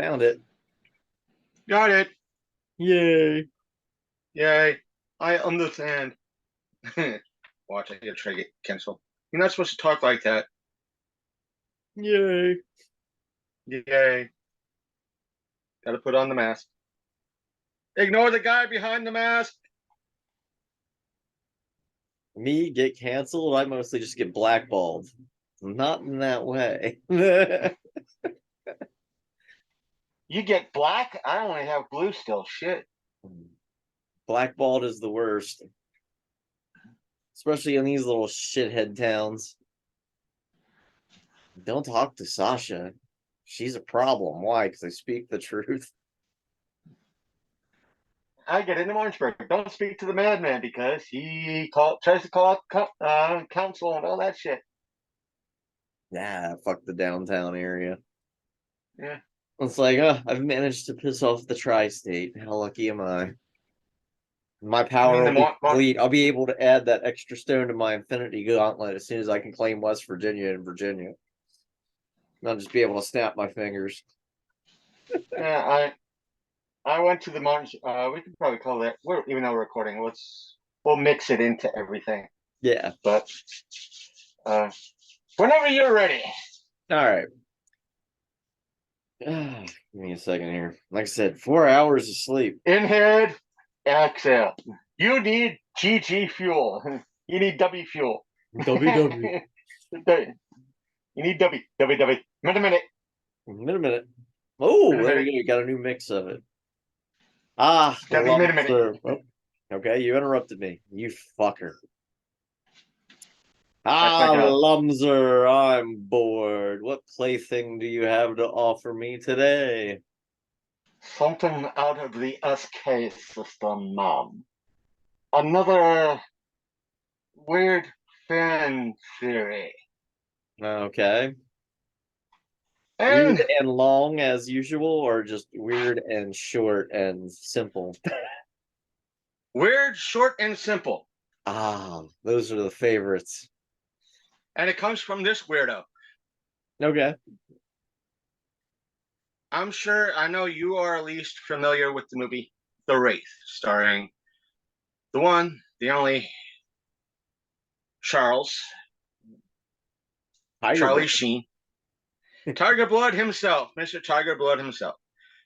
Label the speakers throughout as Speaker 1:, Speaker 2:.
Speaker 1: Found it.
Speaker 2: Got it.
Speaker 1: Yay.
Speaker 2: Yay. I understand. Watch, I get try to get canceled. You're not supposed to talk like that.
Speaker 1: Yay.
Speaker 2: Yay. Gotta put on the mask. Ignore the guy behind the mask.
Speaker 1: Me get canceled? I mostly just get blackballed. Not in that way.
Speaker 2: You get black? I only have blue still. Shit.
Speaker 1: Blackballed is the worst. Especially in these little shithead towns. Don't talk to Sasha. She's a problem. Why? Because I speak the truth.
Speaker 2: I get into Orangeburg. Don't speak to the madman because he tries to call out council and all that shit.
Speaker 1: Nah, fuck the downtown area.
Speaker 2: Yeah.
Speaker 1: It's like, I've managed to piss off the tri-state. How lucky am I? My
Speaker 2: I
Speaker 1: power
Speaker 2: mean,
Speaker 1: will be complete. I'll be able to add that extra stone to my infinity gauntlet as soon as I can claim West Virginia and Virginia. I'll just be able to snap my fingers.
Speaker 2: yeah, I went to the mountains. We could probably call that. Even though we're recording, we'll mix it into everything.
Speaker 1: Yeah.
Speaker 2: But whenever you're ready.
Speaker 1: All right. Give me a second here. Like I said, 4 hours of sleep.
Speaker 2: Inhale, exhale. You need GG fuel. You need W fuel.
Speaker 1: WW.
Speaker 2: You need W. Minute.
Speaker 1: Minute. Oh, there
Speaker 2: Minute.
Speaker 1: you go. You got a new mix of it. Ah,
Speaker 2: W minute.
Speaker 1: Oh, okay, you interrupted me. You fucker. Ah, Lumser, I'm bored. What plaything do you have to offer me today?
Speaker 2: Something out of the SK system, Mom. Another weird fan theory.
Speaker 1: Okay.
Speaker 2: And
Speaker 1: Weird and long as usual, or just weird and short and simple?
Speaker 2: weird, short, and simple.
Speaker 1: Ah, those are the favorites.
Speaker 2: And it comes from this weirdo.
Speaker 1: Okay.
Speaker 2: I know you are at least familiar with the movie The Wraith, starring the one, the only Charlie Sheen. Tiger Blood himself, Mr. Tiger Blood himself,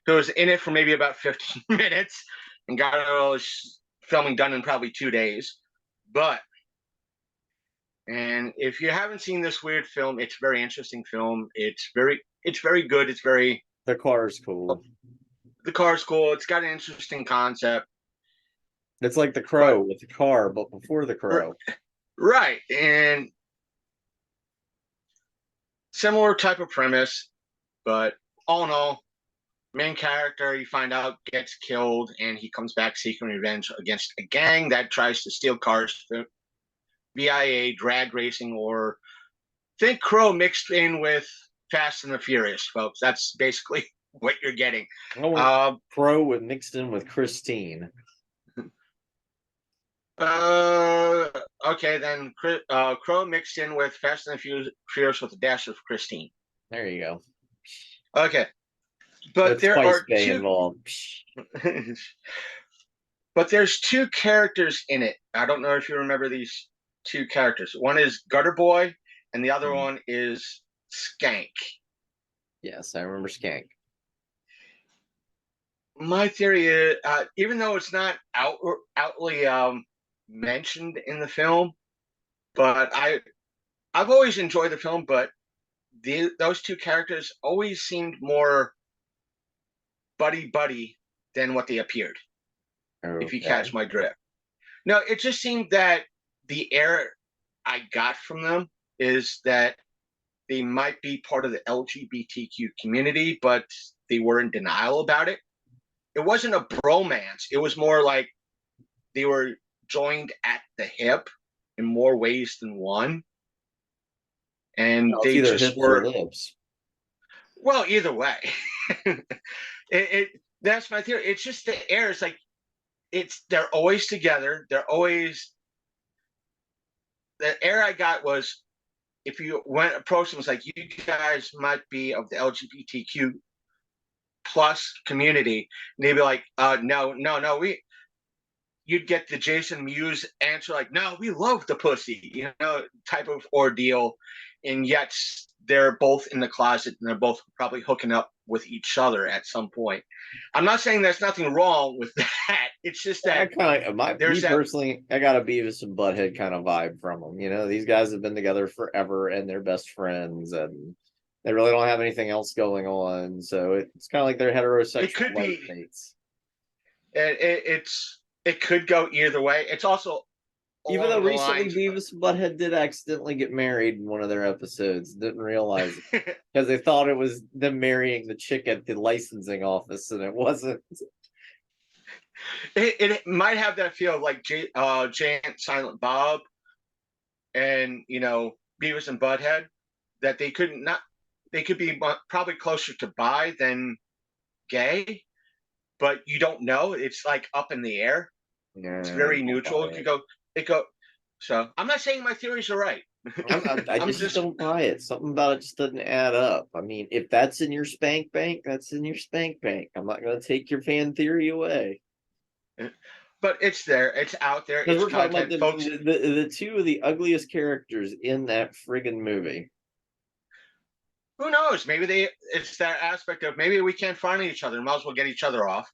Speaker 2: who was in it for maybe about 15 minutes and got all his filming done in probably 2 days. And if you haven't seen this weird film, it's a very interesting film. It's very good.
Speaker 1: The car's cool.
Speaker 2: The car's cool. It's got an interesting concept.
Speaker 1: It's like The Crow with the car, but before The Crow.
Speaker 2: Right. And similar type of premise, but all in all, main character, you find out, gets killed, and he comes back seeking revenge against a gang that tries to steal cars, VIA, drag racing, or think Crow mixed in with Fast and the Furious, folks. That's basically what you're getting.
Speaker 1: Crow with mixed in with Christine.
Speaker 2: Okay, then Crow mixed in with Fast and the Furious with a dash of Christine.
Speaker 1: There you go.
Speaker 2: Okay, but
Speaker 1: with
Speaker 2: there are two
Speaker 1: involved.
Speaker 2: But there's two characters in it. I don't know if you remember these two characters. One is Gutter Boy, and the other one is Skank.
Speaker 1: Yes, I remember Skank.
Speaker 2: My theory is, even though it's not outly mentioned in the film, but I've always enjoyed the film, but those two characters always seemed more buddy than what they appeared. Okay. If you catch my drift. No, it just seemed that the air I got from them is that they might be part of the LGBTQ community, but they were in denial about it. It wasn't a bromance. It was more like they were joined at the hip in more ways than one. And they just were
Speaker 1: lips.
Speaker 2: Well, either way. That's my theory. It's just the air. It's like they're always together. They're always the air I got was if you went approach them, it's like you guys might be of the LGBTQ plus community, and they'd be like, no, you'd get the Jason Mewes answer like, no, we love the pussy, type of ordeal. And yet they're both in the closet and they're both probably hooking up with each other at some point. I'm not saying there's nothing wrong with that. It's just that
Speaker 1: personally, I got a Beavis and Butthead kind of vibe from them. These guys have been together forever and they're best friends and they really don't have anything else going on. So it's kind of like they're heterosexual.
Speaker 2: It could be. It could go either way. It's also,
Speaker 1: even though recently Beavis and Butthead did accidentally get married in one of their episodes, didn't realize it because they thought it was them marrying the chick at the licensing office, and it wasn't.
Speaker 2: It might have that feel like Jay and Silent Bob, and Beavis and Butthead, that they could be probably closer to bi than gay, but you don't know. It's like up in the air.
Speaker 1: Yeah,
Speaker 2: it's very neutral. It go. So I'm not saying my theories are right.
Speaker 1: I just don't buy it. Something about it just doesn't add up. I mean, if that's in your spank bank, that's in your spank bank. I'm not going to take your fan theory away.
Speaker 2: But it's there. It's out there.
Speaker 1: It's we're talking about the two of the ugliest characters in that friggin' movie.
Speaker 2: Who knows? Maybe it's that aspect of maybe we can't find each other. Might as well get each other off.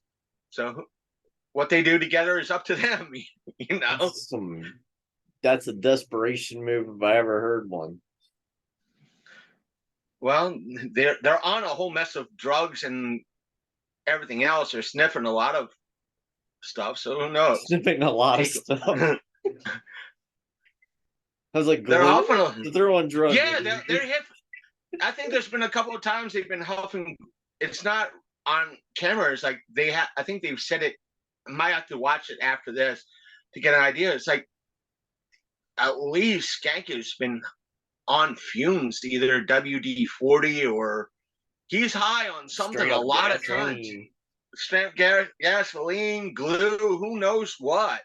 Speaker 2: So what they do together is up to them.
Speaker 1: That's a desperation move if I ever heard one.
Speaker 2: Well, they're on a whole mess of drugs and everything else. They're sniffing a lot of stuff, so who knows?
Speaker 1: Sniffing a lot of stuff. I was like,
Speaker 2: they're often
Speaker 1: throwing drugs.
Speaker 2: Yeah, they're hip. I think there's been a couple of times they've been huffing. It's not on camera. It's like I think they've said it. I might have to watch it after this to get an idea. It's like at least Skanky's been on fumes, either WD-40 or he's high on something a lot of times. Straight gasoline, glue, who knows what.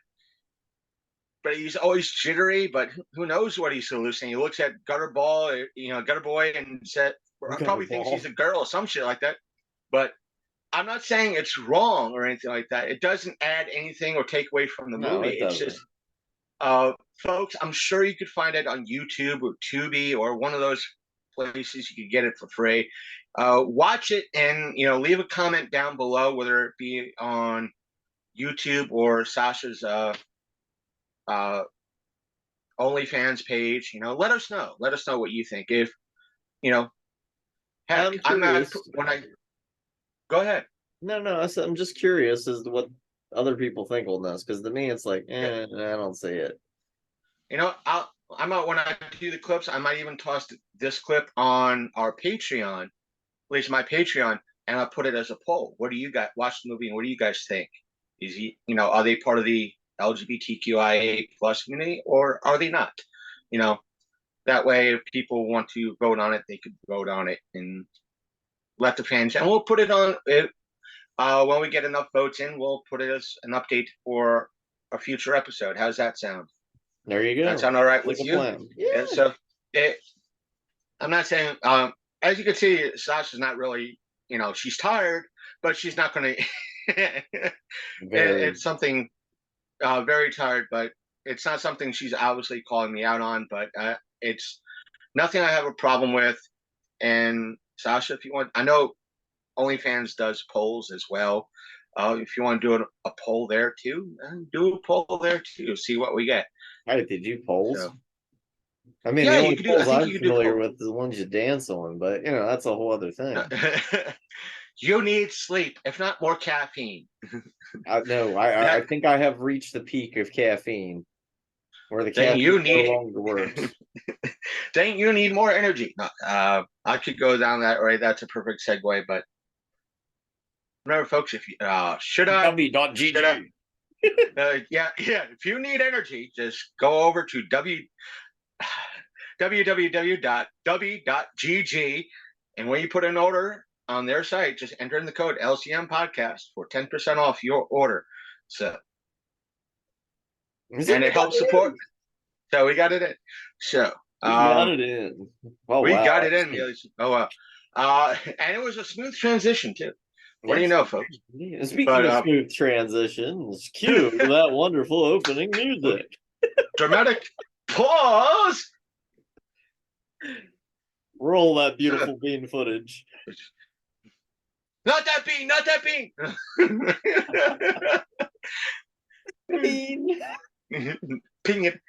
Speaker 2: But he's always jittery, but who knows what he's hallucinating. He looks at Gutter Boy, and said, probably thinks he's a girl or some shit like that. But I'm not saying it's wrong or anything like that. It doesn't add anything or take away from the movie. It's just, folks, I'm sure you could find it on YouTube or Tubi or one of those places you could get it for free. Watch it and leave a comment down below, whether it be on YouTube or Sasha's OnlyFans page. Let us know. Let us know what you think. If heck, I'm not when I go ahead.
Speaker 1: No, I'm just curious as to what other people think on this, because to me it's like, I don't see it.
Speaker 2: I'm out when I do the clips. I might even toss this clip on our Patreon, at least my Patreon, and I'll put it as a poll. What do you guys watch the movie, and what do you guys think? Is are they part of the LGBTQIA plus community, or are they not? That way, if people want to vote on it, they could vote on it and let the fans. And we'll put it on when we get enough votes in. We'll put it as an update for a future episode. How's that sound?
Speaker 1: There you go.
Speaker 2: That sound all right with you?
Speaker 1: Yeah.
Speaker 2: So I'm not saying. As you can see, Sasha's not really. She's tired, but she's not going to. It's something very tired, but it's not something she's obviously calling me out on. But it's nothing I have a problem with. And Sasha, if you want, I know OnlyFans does polls as well. If you want to do a poll there too, do a poll there too. See what we get.
Speaker 1: Right, they do polls. So, I mean,
Speaker 2: yeah,
Speaker 1: the only polls I'm familiar with is the ones you dance on, but that's a whole other thing.
Speaker 2: You need sleep, if not more caffeine.
Speaker 1: I think I have reached the peak of caffeine, where the caffeine no longer works.
Speaker 2: Then you need more energy. I could go down that right. That's a perfect segue. But remember, folks, if you
Speaker 1: w.gg.
Speaker 2: Yeah. If you need energy, just go over to www.w.gg, and when you put an order on their site, just enter in the code LCM Podcast for 10% off your order. So, and it helps support. So we got it in. So
Speaker 1: we got it in.
Speaker 2: We got it in. Oh wow. And it was a smooth transition too. What do you know, folks?
Speaker 1: Speaking of smooth transitions, cue that wonderful opening music.
Speaker 2: Dramatic pause.
Speaker 1: Roll that beautiful bean footage.
Speaker 2: Not that bean, not that bean.
Speaker 1: Bean.
Speaker 2: Ping it.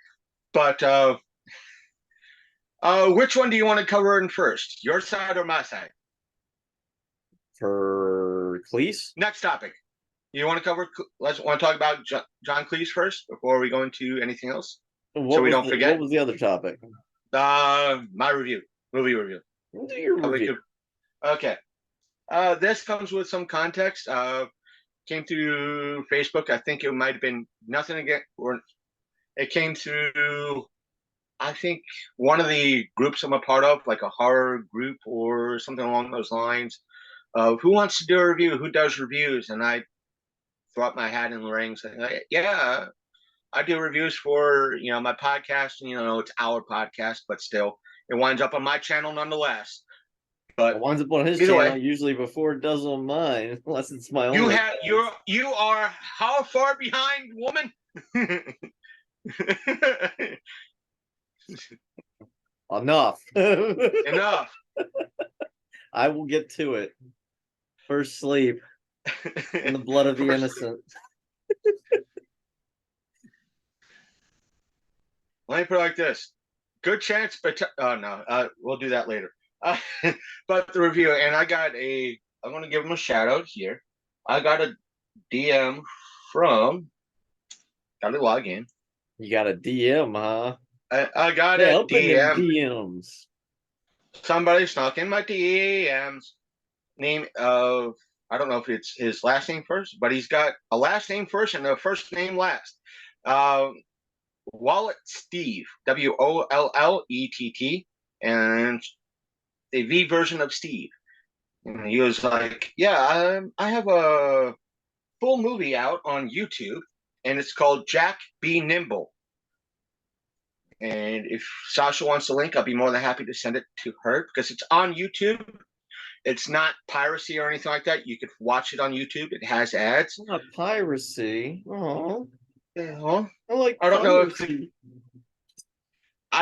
Speaker 2: But which one do you want to cover in first? Your side or my side?
Speaker 1: For Cleese?
Speaker 2: Next topic. You want to cover? Want to talk about John Cleese first before we go into anything else, so we don't forget.
Speaker 1: What was the other topic?
Speaker 2: My review, movie review.
Speaker 1: We'll do your review.
Speaker 2: Okay. This comes with some context. Came through Facebook. I think it might have been nothing again, or it came through. I think one of the groups I'm a part of, like a horror group or something along those lines. Who wants to do a review? Who does reviews? And I throw up my hat in the ring, saying, "Yeah, I do reviews for my podcast, and it's our podcast, but still, it winds up on my channel nonetheless." But
Speaker 1: it winds up on his channel usually before it does on mine, unless it's my own.
Speaker 2: You are how far behind, woman?
Speaker 1: Enough.
Speaker 2: Enough.
Speaker 1: I will get to it. First sleep in the blood of the innocent.
Speaker 2: Let me put it like this: good chance, but we'll do that later. But the review, and I'm going to give him a shout out here. I got a DM from. Got to log in.
Speaker 1: You got a DM, huh?
Speaker 2: I got a DM.
Speaker 1: DMs.
Speaker 2: Somebody snuck in my DMs. Name of, I don't know if it's his last name first, but he's got a last name first and a first name last. Wallet Steve, WOLLETT, and the V version of Steve. And he was like, "Yeah, I have a full movie out on YouTube, and it's called Jack Be Nimble. And if Sasha wants the link, I'll be more than happy to send it to her because it's on YouTube. It's not piracy or anything like that. You could watch it on YouTube. It has ads.
Speaker 1: It's not piracy. Oh,
Speaker 2: I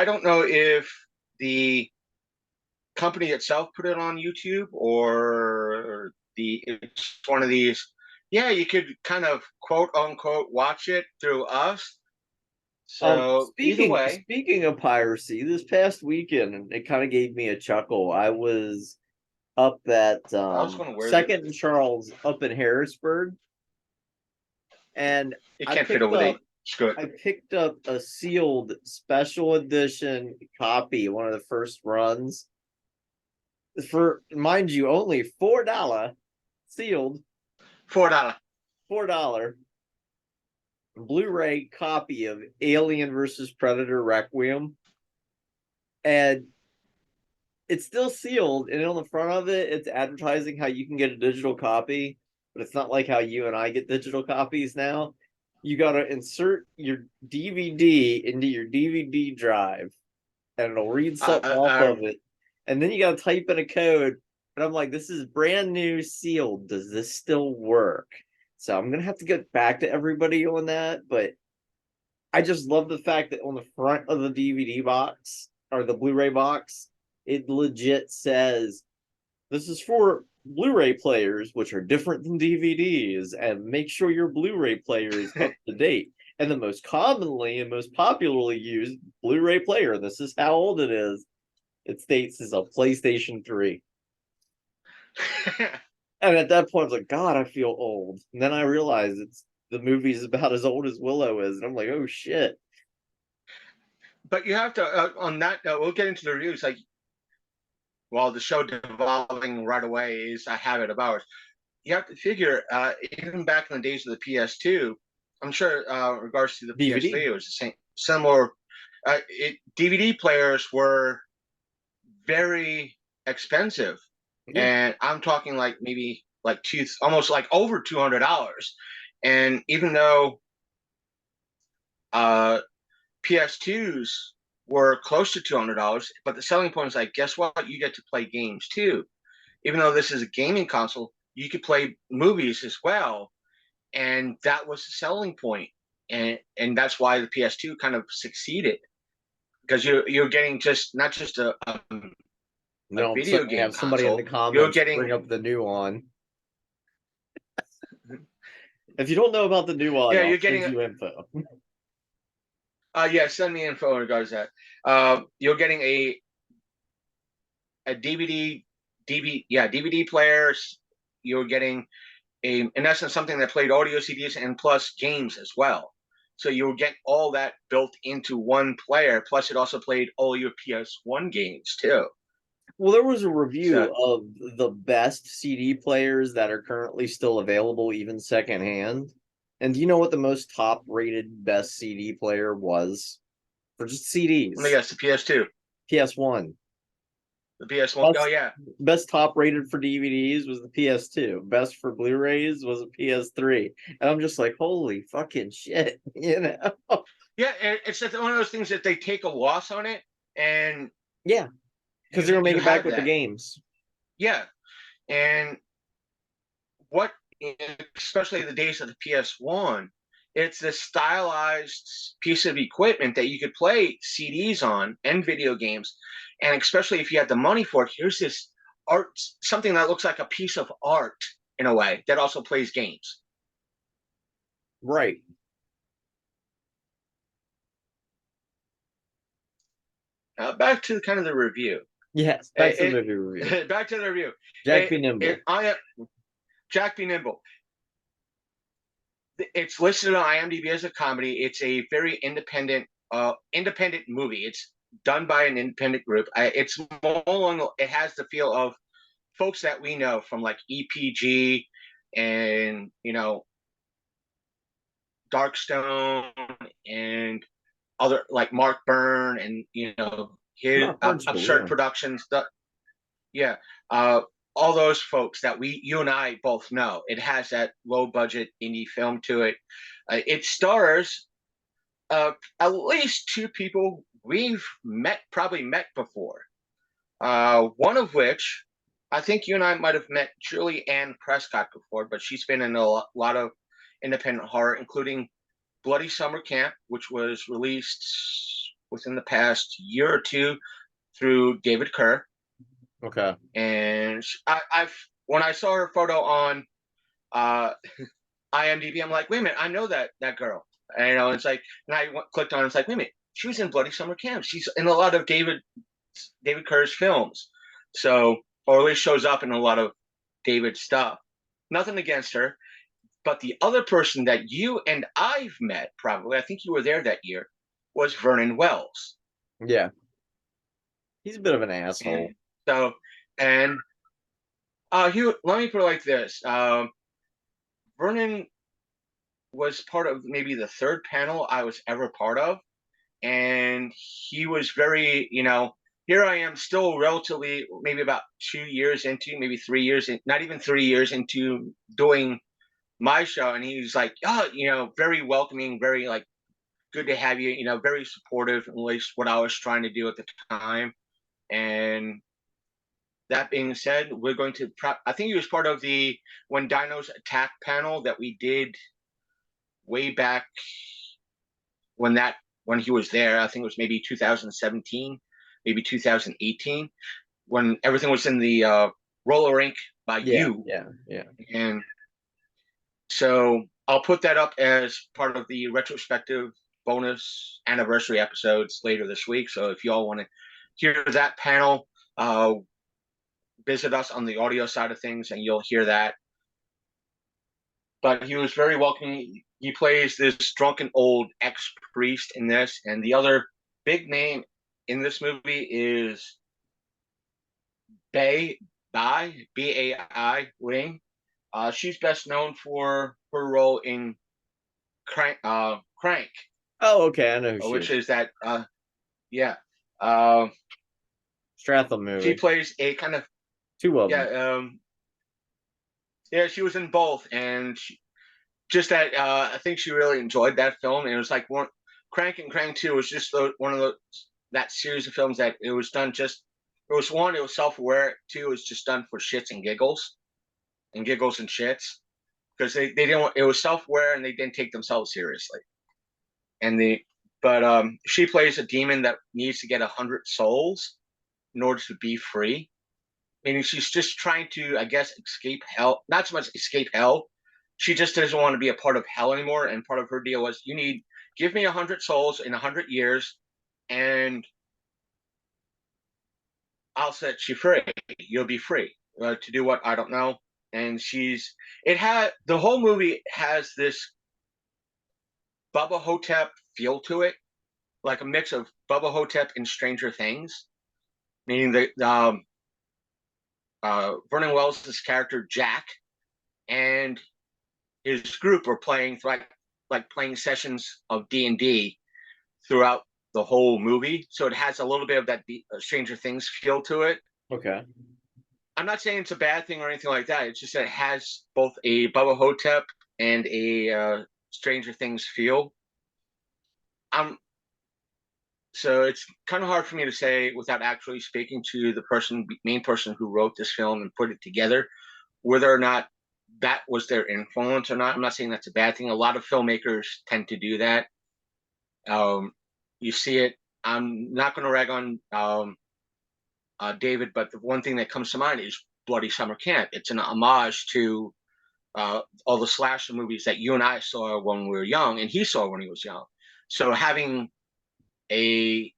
Speaker 2: don't know if the company itself put it on YouTube or it's one of these. Yeah, you could kind of quote unquote watch it through us. So
Speaker 1: speaking of piracy, this past weekend it kind of gave me a chuckle. I was up at Second and Charles up in Harrisburg, and
Speaker 2: I
Speaker 1: picked up a sealed special edition copy, one of the first runs, for, mind you, only $4 sealed. $4 Blu-ray copy of Alien versus Predator Requiem, and it's still sealed, and on the front of it it's advertising how you can get a digital copy, but it's not like how you and I get digital copies now. You got to insert your DVD into your DVD drive and it'll read something off of it, and then you got to type in a code, and I'm like, this is brand new sealed, does this still work? So I'm going to have to get back to everybody on that, but I just love the fact that on the front of the DVD box, or the Blu-ray box, it legit says, this is for Blu-ray players, which are different than DVDs, and make sure your Blu-ray player is up to date. And the most commonly and most popularly used Blu-ray player, this is how old it is, it states is a PlayStation 3. And at that point, I was like, God, I feel old. And then I realized the movie's about as old as Willow is. And I'm like, oh, shit.
Speaker 2: But you have to, on that note, we'll get into the reviews. Like, well, the show devolving right away is a habit of ours. You have to figure, even back in the days of the PS2, I'm sure in regards to the DVD. PS3, it was the same. Similar. DVD players were very expensive. Yeah. And I'm talking like maybe like almost like over $200. And even though PS2s were close to $200, but the selling point is like, guess what? You get to play games too. Even though this is a gaming console, you could play movies as well, and that was the selling point, and that's why the PS2 kind of succeeded, because you're getting just not just a
Speaker 1: No,
Speaker 2: video
Speaker 1: suddenly
Speaker 2: game
Speaker 1: have somebody in the
Speaker 2: console, you're
Speaker 1: comments
Speaker 2: getting
Speaker 1: bring up the new one. If you don't know about the new one,
Speaker 2: yeah,
Speaker 1: I'll
Speaker 2: you're
Speaker 1: send
Speaker 2: getting
Speaker 1: you info.
Speaker 2: yeah, send me info in regards to that. You're getting a DVD players. You're getting in essence something that played audio CDs and plus games as well. So you'll get all that built into one player. Plus, it also played all your PS1 games too.
Speaker 1: Well, there was a review
Speaker 2: So
Speaker 1: of the best CD players that are currently still available, even secondhand. And do you know what the most top rated best CD player was for just CDs?
Speaker 2: let me guess, the PS2,
Speaker 1: PS1.
Speaker 2: the PS1. Oh
Speaker 1: Best,
Speaker 2: yeah,
Speaker 1: best top rated for DVDs was the PS2. Best for Blu-rays was a PS3. And I'm just like, holy fucking shit, you know?
Speaker 2: yeah. It's just one of those things that they take a loss on it, and
Speaker 1: Yeah, because they're gonna make
Speaker 2: you
Speaker 1: it back
Speaker 2: have
Speaker 1: with the
Speaker 2: that.
Speaker 1: games.
Speaker 2: Yeah, and what, especially the days of the PS1, it's a stylized piece of equipment that you could play CDs on and video games. And especially if you had the money for it, here's this art, something that looks like a piece of art in a way that also plays games.
Speaker 1: Right.
Speaker 2: Back to kind of the review.
Speaker 1: Yes, back to the movie review.
Speaker 2: Back to the review.
Speaker 1: Jack Be Nimble.
Speaker 2: Jack Be Nimble. It's listed on IMDb as a comedy. It's a very independent movie. It's done by an independent group. It's more along, it has the feel of folks that we know from like EPG and Darkstone and other like Mark Byrne and his
Speaker 1: Not French,
Speaker 2: Absurd
Speaker 1: yeah.
Speaker 2: Productions. Yeah, all those folks that you and I both know. It has that low budget indie film to it. It stars at least two people we've probably met before. One of which I think you and I might have met Julie Ann Prescott before, but she's been in a lot of independent horror, including Bloody Summer Camp, which was released within the past year or two through David Kerr.
Speaker 1: Okay.
Speaker 2: And I've when I saw her photo on IMDb, I'm like, wait a minute, I know that girl. And it's like, and I clicked on it, it's like, wait a minute, she was in Bloody Summer Camp. She's in a lot of David Kerr's films, so or at least shows up in a lot of David stuff. Nothing against her, but the other person that you and I've met, probably, I think you were there that year, was Vernon Wells.
Speaker 1: Yeah, he's a bit of an asshole.
Speaker 2: And let me put it like this: Vernon was part of maybe the third panel I was ever part of, and he was very, here I am still relatively maybe about 2 years into, maybe 3 years, not even 3 years into doing my show, and he was like, oh, very welcoming, very like good to have you, very supportive, at least what I was trying to do at the time. And that being said, we're going to I think he was part of the When Dinos Attack panel that we did way back when he was there. I think it was maybe 2017, maybe 2018, when everything was in the roller rink by you.
Speaker 1: Yeah.
Speaker 2: And so I'll put that up as part of the retrospective bonus anniversary episodes later this week. So if y'all want to hear that panel, visit us on the audio side of things and you'll hear that. But he was very welcoming. He plays this drunken old ex-priest in this, and the other big name in this movie is Bai Ling. She's best known for her role in Crank.
Speaker 1: Oh, okay, I know who she
Speaker 2: which
Speaker 1: is.
Speaker 2: is that. Yeah.
Speaker 1: Stratham movie.
Speaker 2: She plays a kind of
Speaker 1: two of them.
Speaker 2: Yeah, she was in both, and just that I think she really enjoyed that film. And it was like Crank and Crank 2 was just one of that series of films that it was done just. It was self-aware. Two, it was just done for shits and giggles. and giggles and shits because they didn't. It was self-aware and they didn't take themselves seriously. And she plays a demon that needs to get 100 souls in order to be free. Meaning she's just trying to, I guess, escape hell. Not so much escape hell. She just doesn't want to be a part of hell anymore. And part of her deal was, give me 100 souls in 100 years, and I'll set you free. You'll be free to do what I don't know. And the whole movie has this Bubba Hotep feel to it, like a mix of Bubba Hotep and Stranger Things, meaning that Vernon Wells' character Jack and his group are playing like playing sessions of D&D throughout the whole movie. So it has a little bit of that Stranger Things feel to it.
Speaker 1: Okay.
Speaker 2: I'm not saying it's a bad thing or anything like that. It's just that it has both a Bubba Hotep and a Stranger Things feel. So it's kind of hard for me to say without actually speaking to the main person who wrote this film and put it together, whether or not that was their influence or not. I'm not saying that's a bad thing. A lot of filmmakers tend to do that. You see it. I'm not going to rag on David, but the one thing that comes to mind is Bloody Summer Camp. It's an homage to all the slasher movies that you and I saw when we were young, and he saw when he was young. So having a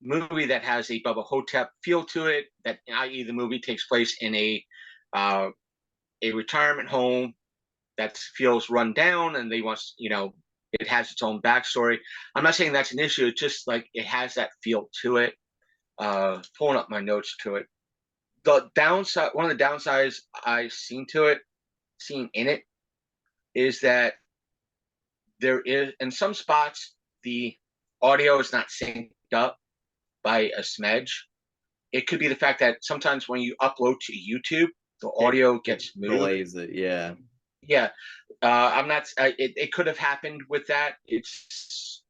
Speaker 2: movie that has a Bubba Hotep feel to it, that i.e. the movie takes place in a retirement home that feels run down, and it has its own backstory. I'm not saying that's an issue. It's just like it has that feel to it. Pulling up my notes to it. One of the downsides I've seen in it, is that there is, in some spots, the audio is not synced up by a smidge. It could be the fact that sometimes when you upload to YouTube, the audio gets moved.
Speaker 1: Delays it, yeah.
Speaker 2: Yeah. I'm not. It could have happened with that. It's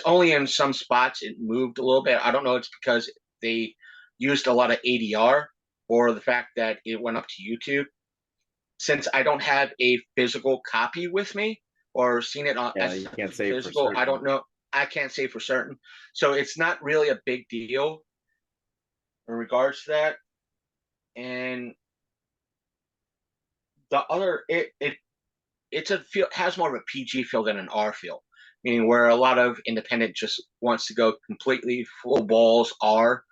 Speaker 2: only in some spots it moved a little bit. I don't know. It's because they used a lot of ADR, or the fact that it went up to YouTube. Since I don't have a physical copy with me or seen it
Speaker 1: you can't say
Speaker 2: physical, I don't know. I can't say for certain. So it's not really a big deal in regards to that. And the other, has more of a PG feel than an R feel, meaning where a lot of independent just wants to go completely full balls R.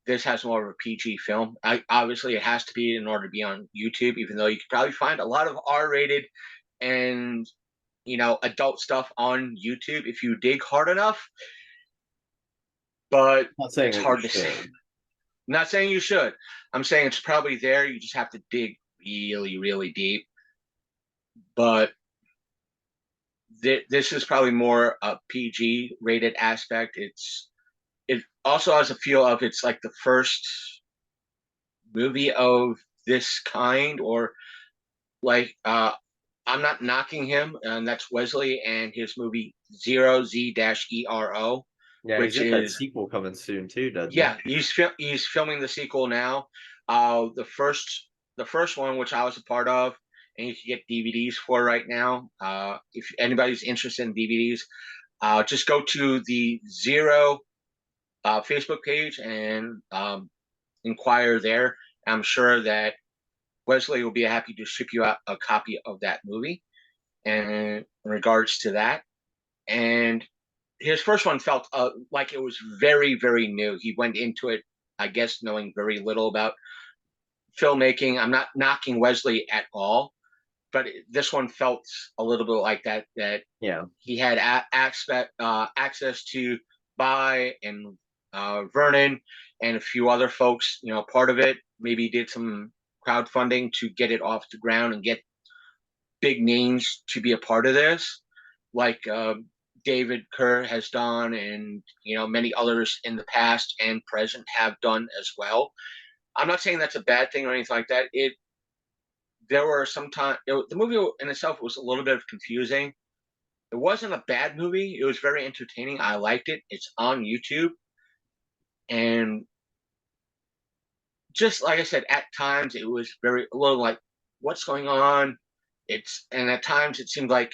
Speaker 2: This has more of a PG film. Obviously, it has to be in order to be on YouTube, even though you could probably find a lot of R-rated and adult stuff on YouTube if you dig hard enough. But it's hard to say. I'm not saying you should. I'm saying it's probably there. You just have to dig really, really deep. But this is probably more a PG rated aspect. It also has a feel of it's like the first movie of this kind, or like I'm not knocking him, and that's Wesley and his movie Zero Z-ERO.
Speaker 1: Yeah,
Speaker 2: which
Speaker 1: he's got that
Speaker 2: is
Speaker 1: sequel coming soon too, doesn't he?
Speaker 2: Yeah, he's filming the sequel now. The first one, which I was a part of, and you can get DVDs for right now. If anybody's interested in DVDs, just go to the Zero Facebook page and inquire there. I'm sure that Wesley will be happy to ship you out a copy of that movie. And in regards to that, and his first one felt like it was very, very new. He went into it, I guess, knowing very little about filmmaking. I'm not knocking Wesley at all, but this one felt a little bit like that. He had access to Bai and Vernon and a few other folks, part of it. Maybe did some crowdfunding to get it off the ground and get big names to be a part of this, like David Kerr has done, and many others in the past and present have done as well. I'm not saying that's a bad thing or anything like that. There were some time the movie in itself was a little bit confusing. It wasn't a bad movie. It was very entertaining. I liked it. It's on YouTube, and just like I said, at times it was a little like what's going on. And at times it seemed like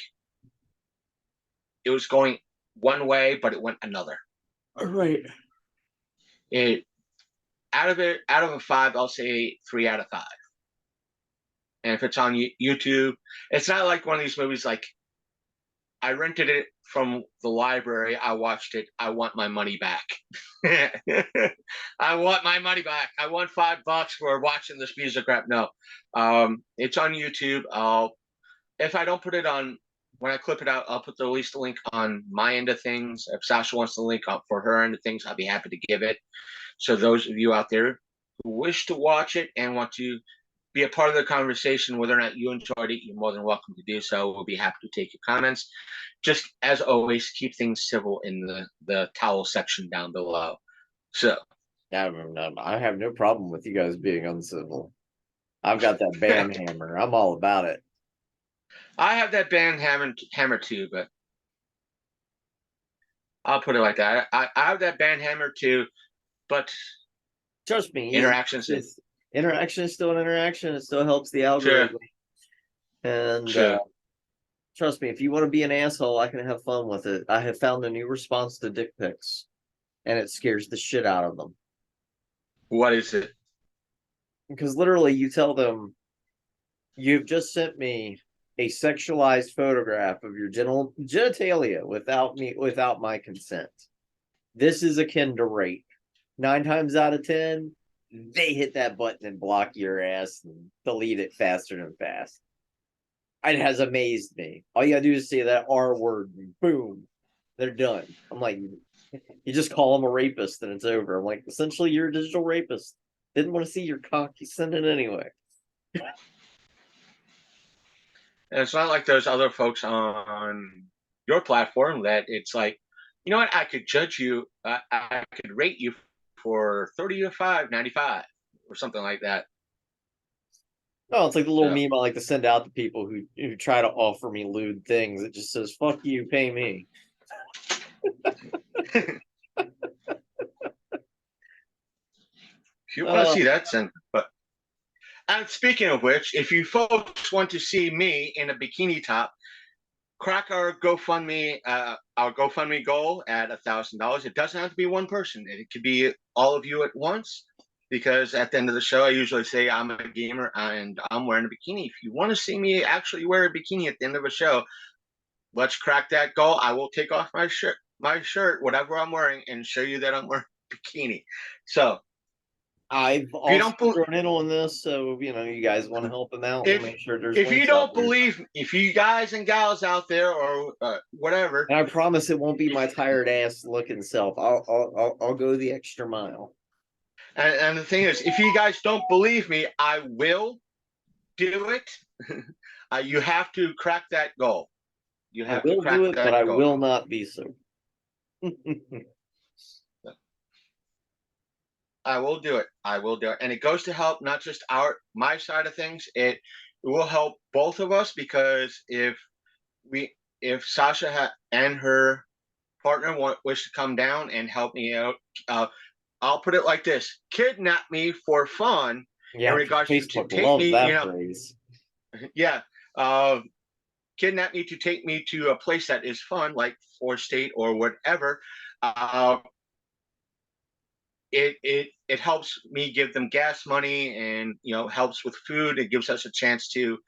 Speaker 2: it was going one way, but it went another.
Speaker 1: Right.
Speaker 2: Out of a 5, I'll say 3 out of 5. And if it's on YouTube, it's not like one of these movies like I rented it from the library. I watched it. I want my money back. I want my money back. I want $5 for watching this piece of crap. No, it's on YouTube. If I don't put it on, when I clip it out, I'll put at least a link on my end of things. If Sasha wants the link up for her end of things, I'll be happy to give it. So those of you out there who wish to watch it and want to be a part of the conversation, whether or not you enjoyed it, you're more than welcome to do so. We'll be happy to take your comments. Just as always, keep things civil in the towel section down below. So
Speaker 1: I have no problem with you guys being uncivil. I've got that band hammer. I'm all about it.
Speaker 2: I have that band hammer too, but I'll put it like that. I have that band hammer too, but
Speaker 1: trust me,
Speaker 2: interaction
Speaker 1: is still an interaction. It still helps the algorithm. Sure. And trust me, if you want to be an asshole, I can have fun with it. I have found a new response to dick pics, and it scares the shit out of them.
Speaker 2: What is it?
Speaker 1: Because literally, you tell them, you've just sent me a sexualized photograph of your genitalia without my consent. This is akin to rape. 9 times out of 10, they hit that button and block your ass and delete it faster than fast. It has amazed me. All you gotta do is say that R word, and boom, they're done. I'm like, you just call them a rapist and it's over. I'm like, essentially, you're a digital rapist. Didn't want to see your cock, you send it anyway.
Speaker 2: And it's not like those other folks on your platform that it's like, you know what, I could judge you, I could rate you for 30 to 5, 95, or something like that.
Speaker 1: No, it's like the little meme I like to send out to people who try to offer me lewd things. It just says, fuck you, pay me.
Speaker 2: If you want to see that sentence, but and speaking of which, if you folks want to see me in a bikini top, crack our GoFundMe goal at $1,000. It doesn't have to be one person. It could be all of you at once. Because at the end of the show, I usually say I'm a gamer and I'm wearing a bikini. If you want to see me actually wear a bikini at the end of a show, let's crack that goal. I will take off my shirt, whatever I'm wearing, and show you that I'm wearing a bikini. So
Speaker 1: I've also thrown in on this, so you guys want to help them out. We'll make sure there's.
Speaker 2: If you don't believe, if you guys and gals out there or whatever,
Speaker 1: and I promise it won't be my tired ass looking self. I'll go the extra mile.
Speaker 2: And the thing is, if you guys don't believe me, I will do it. You have to crack that goal. You have to crack
Speaker 1: do it,
Speaker 2: that
Speaker 1: but
Speaker 2: goal.
Speaker 1: I will not be so.
Speaker 2: I will do it. I will do it. And it goes to help not just my side of things. It will help both of us, because if Sasha and her partner wish to come down and help me out, I'll put it like this: kidnap me for fun.
Speaker 1: Yeah,
Speaker 2: in regards
Speaker 1: Facebook
Speaker 2: to take
Speaker 1: loves
Speaker 2: me,
Speaker 1: that phrase.
Speaker 2: Yeah, kidnap me to take me to a place that is fun, like Forest State or whatever. It helps me give them gas money, and helps with food. It gives us a chance to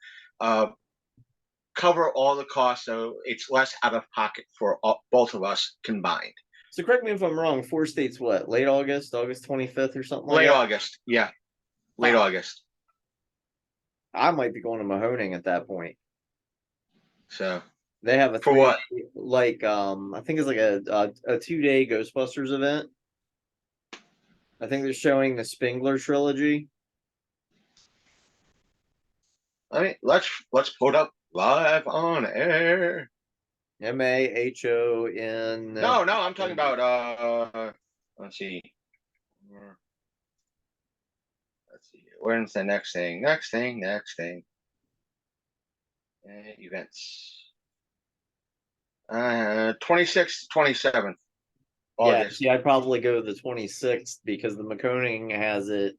Speaker 2: cover all the costs, so it's less out of pocket for both of us combined.
Speaker 1: So correct me if I'm wrong. Forest State's what? Late August, August 25th or something like
Speaker 2: Late
Speaker 1: that?
Speaker 2: August, yeah. Late August.
Speaker 1: I might be going to Mahoning at that point.
Speaker 2: So
Speaker 1: they have a
Speaker 2: for what?
Speaker 1: I think it's like a 2-day Ghostbusters event. I think they're showing the Spengler trilogy.
Speaker 2: I mean, let's put up live on air.
Speaker 1: MAHON.
Speaker 2: No, I'm talking about let's see. When's the next thing? Next thing. Events. 26th, 27th.
Speaker 1: August. Yeah, see, I'd probably go the 26th because the Mahoning has it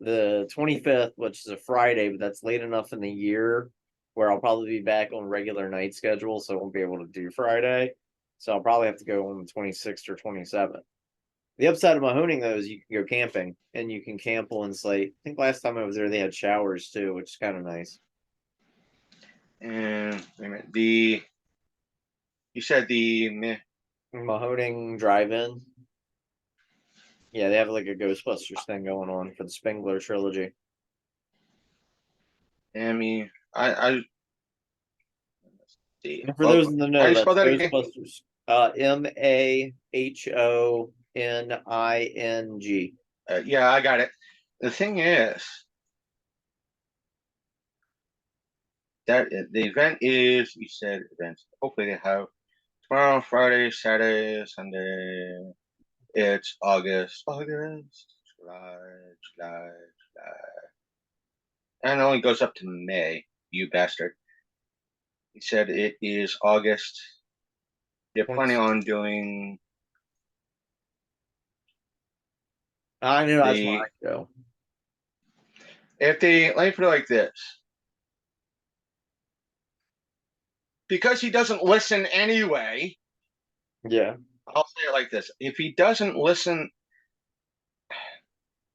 Speaker 1: the 25th, which is a Friday, but that's late enough in the year where I'll probably be back on regular night schedule, so I won't be able to do Friday. So I'll probably have to go on the 26th or 27th. The upside of Mahoning, though, is you can go camping, and you can camp on site. I think last time I was there, they had showers, too, which is kind of nice.
Speaker 2: And wait a minute, you said the
Speaker 1: Mahoning Drive-In. Yeah, they have like a Ghostbusters thing going on for the Spengler trilogy.
Speaker 2: I mean, I let's see.
Speaker 1: And for those in the
Speaker 2: How do
Speaker 1: know,
Speaker 2: you
Speaker 1: that's
Speaker 2: spell that again?
Speaker 1: Ghostbusters. Mahoning.
Speaker 2: Yeah, I got it. The thing is that the event is, you said events. Hopefully they have tomorrow, Friday, Saturday, Sunday. It's August, July, July, and it only goes up to May. You bastard. He said it is August. They're planning on doing
Speaker 1: I knew that's
Speaker 2: the.
Speaker 1: why I go.
Speaker 2: If they, let me put it like this, because he doesn't listen anyway.
Speaker 1: Yeah.
Speaker 2: I'll say it like this: if he doesn't listen,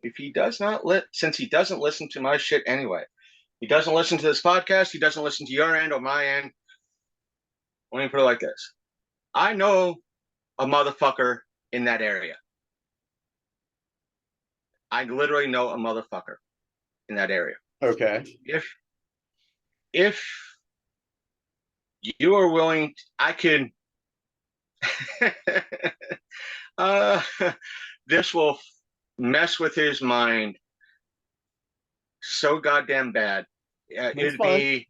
Speaker 2: if he does not since he doesn't listen to my shit anyway, he doesn't listen to this podcast. He doesn't listen to your end or my end. Let me put it like this: I know a motherfucker in that area. I literally know a motherfucker in that area.
Speaker 1: Okay.
Speaker 2: If you are willing, I could. This will mess with his mind so goddamn bad.
Speaker 1: That's fine.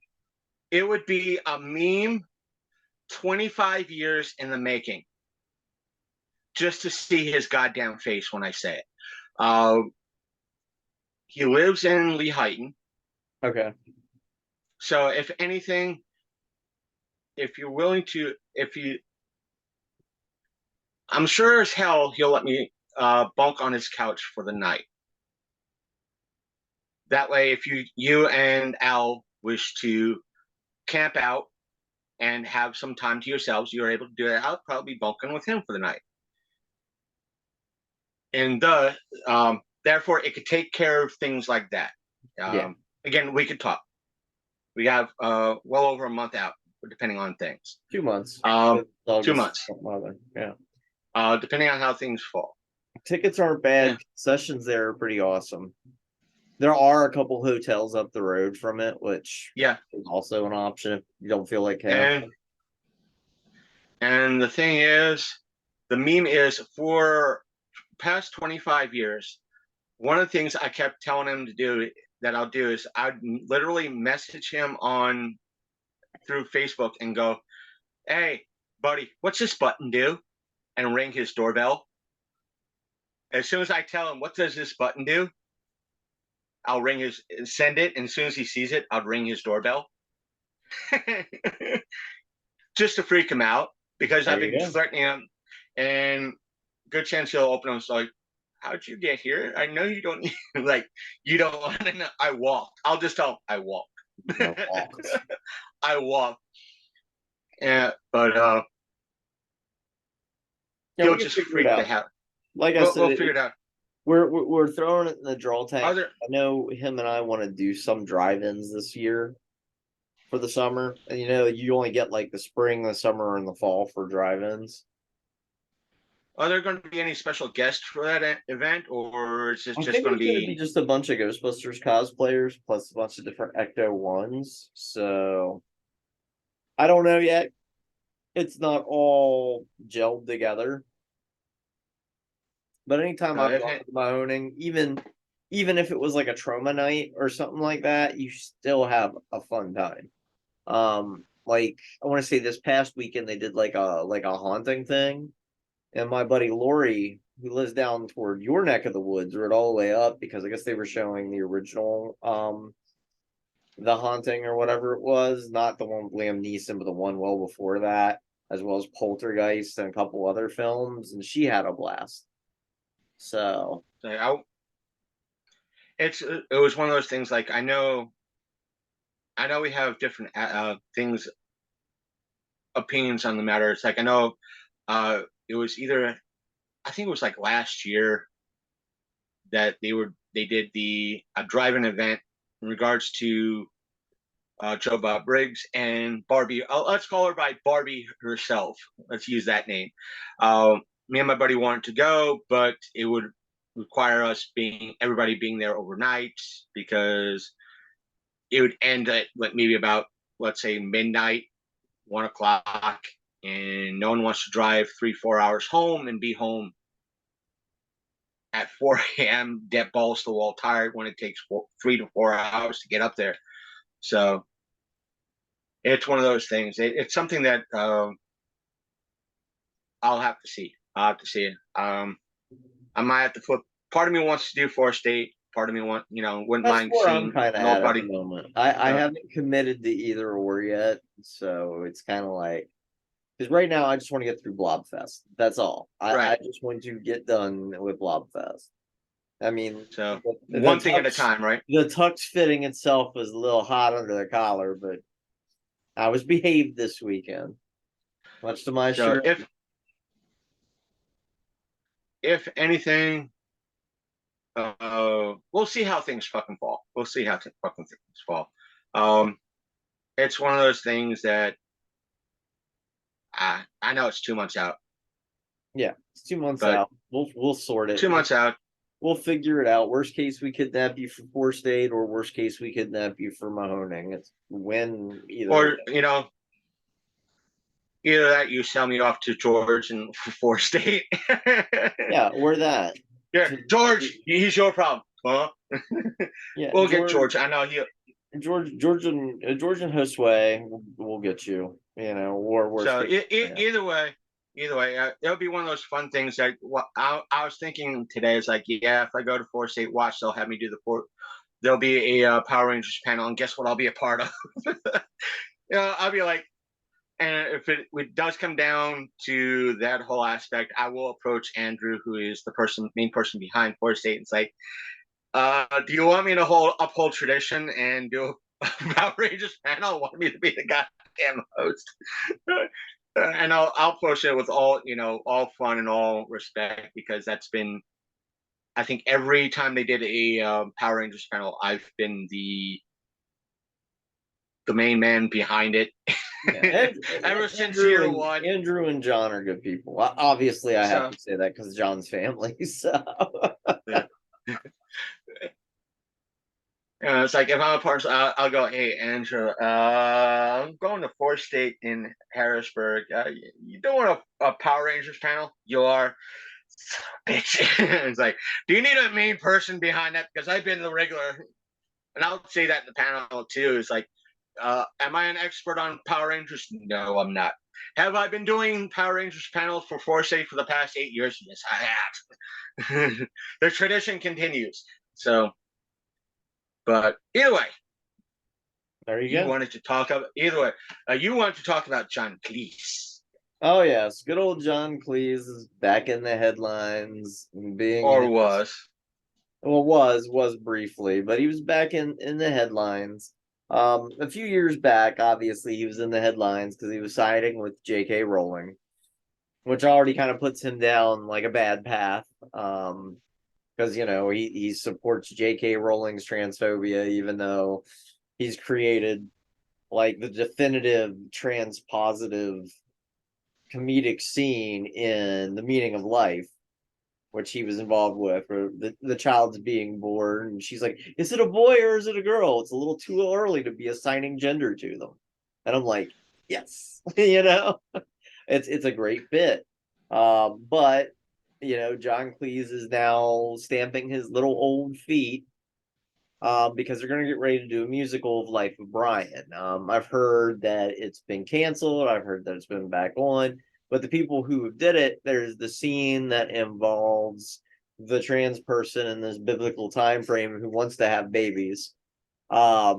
Speaker 2: It would be a meme 25 years in the making just to see his goddamn face when I say it. He lives in Lehighton.
Speaker 1: Okay.
Speaker 2: So if anything, if you're willing to, I'm sure as hell he'll let me bunk on his couch for the night. That way, if you and Al wish to camp out and have some time to yourselves, you're able to do that. I'll probably be bunking with him for the night. And therefore, it could take care of things like that.
Speaker 1: Yeah.
Speaker 2: Again, we could talk. We have well over a month out, depending on things.
Speaker 1: 2 months.
Speaker 2: 2 months.
Speaker 1: Yeah.
Speaker 2: Depending on how things fall.
Speaker 1: Tickets aren't bad. Yeah. Concessions there are pretty awesome. There are a couple hotels up the road from it, which is also an option if you don't feel like camping.
Speaker 2: And the thing is, the meme is for past 25 years, one of the things I kept telling him to do that I'll do is I'd literally message him through Facebook and go, "Hey, buddy, what's this button do?" and ring his doorbell. As soon as I tell him, "What does this button do?" I'll send it, and as soon as he sees it, I'll ring his doorbell. Just to freak him out, because I've been threatening him, and good chance he'll open them. So like, how'd you get here? I know you don't like, you don't want to know. I walked. I'll just tell him I walked. I walked. Yeah, but he'll just freak the hell.
Speaker 1: Like I said,
Speaker 2: we'll figure it out.
Speaker 1: We're throwing it in the draw tank.
Speaker 2: I
Speaker 1: know him and I want to do some drive-ins this year for the summer. And you only get like the spring, the summer, and the fall for drive-ins.
Speaker 2: Are there going to be any special guests for that event, or is it just
Speaker 1: going to be just a bunch of Ghostbusters cosplayers plus a bunch of different Ecto ones? So I don't know yet. It's not all gelled together. But anytime I've gone to Mahoning, even if it was like a trauma night or something like that, you still have a fun time. Like I want to say this past weekend they did like a haunting thing, and my buddy Lori, who lives down toward your neck of the woods, rode all the way up because I guess they were showing the original The Haunting or whatever it was, not the one with Liam Neeson, but the one well before that, as well as Poltergeist and a couple other films, and she had a blast. So
Speaker 2: it was one of those things. Like I know we have different things, opinions on the matter. It's like I know it was either I think it was like last year that they did the a drive-in event in regards to Joe Bob Briggs and Barbie. Let's call her by Barbie herself. Let's use that name. Me and my buddy wanted to go, but it would require us everybody being there overnight because it would end at like maybe about, let's say, midnight, 1 o'clock, and no one wants to drive 3-4 hours home and be home at 4 a.m. Get balls to the wall tired when it takes 3 to 4 hours to get up there. So it's one of those things. It's something that I'll have to see. I'll have to see it. I might have to flip. Part of me wants to do 4-state. Part of me wouldn't
Speaker 1: That's
Speaker 2: mind
Speaker 1: where I'm
Speaker 2: seeing
Speaker 1: kind of at
Speaker 2: nobody.
Speaker 1: the moment. I haven't committed to either or yet, so it's kind of like because right now I just want to get through Blobfest. That's all. I just want to get done with Blobfest. I mean,
Speaker 2: so one thing at a time, right?
Speaker 1: The tux fitting itself was a little hot under the collar, but I was behaved this weekend, much to my chagrin.
Speaker 2: If anything, we'll see how things fucking fall. We'll see how fucking things fall. It's one of those things that I know it's 2 months out.
Speaker 1: Yeah, it's 2 months out. We'll sort it.
Speaker 2: 2 months out.
Speaker 1: We'll figure it out. Worst case, we kidnap you for 4-state, or worst case, we kidnap you for Mahoning. It's when either.
Speaker 2: Or either that you sell me off to George and for 4-state.
Speaker 1: Yeah, or that.
Speaker 2: Yeah, George, he's your problem, huh?
Speaker 1: Yeah,
Speaker 2: we'll get George. I know he.
Speaker 1: George and Josue will get you. Or worst.
Speaker 2: So either way, it'll be one of those fun things that I was thinking today is like, yeah, if I go to 4-state watch, they'll have me do there'll be a Power Rangers panel, and guess what? I'll be a part of. I'll be like, and if it does come down to that whole aspect, I will approach Andrew, who is the main person behind 4-state, and say, do you want me to uphold tradition and do a Power Rangers panel? Want me to be the goddamn host? And I'll approach it with all fun and all respect, because that's been, I think every time they did a Power Rangers panel, I've been the main man behind it. Yeah. Ever since year one.
Speaker 1: Andrew and John are good people. Obviously, I have to say that because John's family. So.
Speaker 2: Yeah. It's like if I'm a part, I'll go, hey, Andrew, I'm going to 4-state in Harrisburg. You doing a Power Rangers panel? You are? Bitch. It's like, do you need a main person behind that? Because I've been the regular, and I'll say that in the panel too. It's like, am I an expert on Power Rangers? No, I'm not. Have I been doing Power Rangers panels for 4-state for the past 8 years? Yes, I have. The tradition continues. So. But either way,
Speaker 1: there you go.
Speaker 2: You wanted to talk about John Cleese.
Speaker 1: Oh yes, good old John Cleese is back in the headlines, was briefly, but he was back in the headlines. A few years back, obviously, he was in the headlines because he was siding with J.K. Rowling, which already kind of puts him down like a bad path. Because he supports J.K. Rowling's transphobia, even though he's created like the definitive trans positive comedic scene in The Meaning of Life, which he was involved with, where the child's being born, and she's like, "Is it a boy or is it a girl? It's a little too early to be assigning gender to them." And I'm like, yes, it's a great bit, but. John Cleese is now stamping his little old feet because they're going to get ready to do a musical of Life of Brian. I've heard that it's been canceled. I've heard that it's been back on. But the people who did it, there's the scene that involves the trans person in this biblical time frame who wants to have babies. As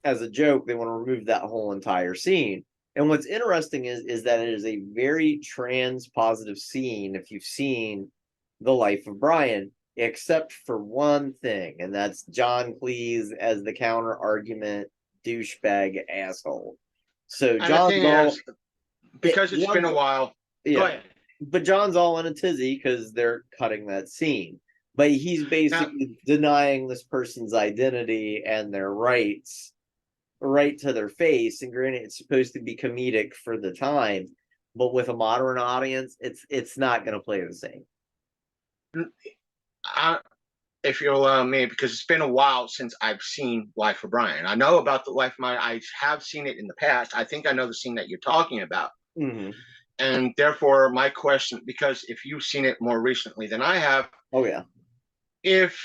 Speaker 1: a joke, they want to remove that whole entire scene. And what's interesting is that it is a very trans positive scene if you've seen The Life of Brian. except for one thing, and that's John Cleese as the counter argument douchebag asshole. So
Speaker 2: And the
Speaker 1: John's
Speaker 2: thing
Speaker 1: all
Speaker 2: is, because it's been a while. Go
Speaker 1: yeah,
Speaker 2: ahead.
Speaker 1: but John's all in a tizzy because they're cutting that scene. But he's
Speaker 2: Now,
Speaker 1: basically denying this person's identity and their rights right to their face. And granted, it's supposed to be comedic for the time, but with a modern audience, it's not going to play the same.
Speaker 2: if you'll allow me, because it's been a while since I've seen Life of Brian. I know about the Life of Brian. I have seen it in the past. I think I know the scene that you're talking about.
Speaker 1: Mm-hmm.
Speaker 2: And therefore, my question, because if you've seen it more recently than I have,
Speaker 1: oh yeah,
Speaker 2: if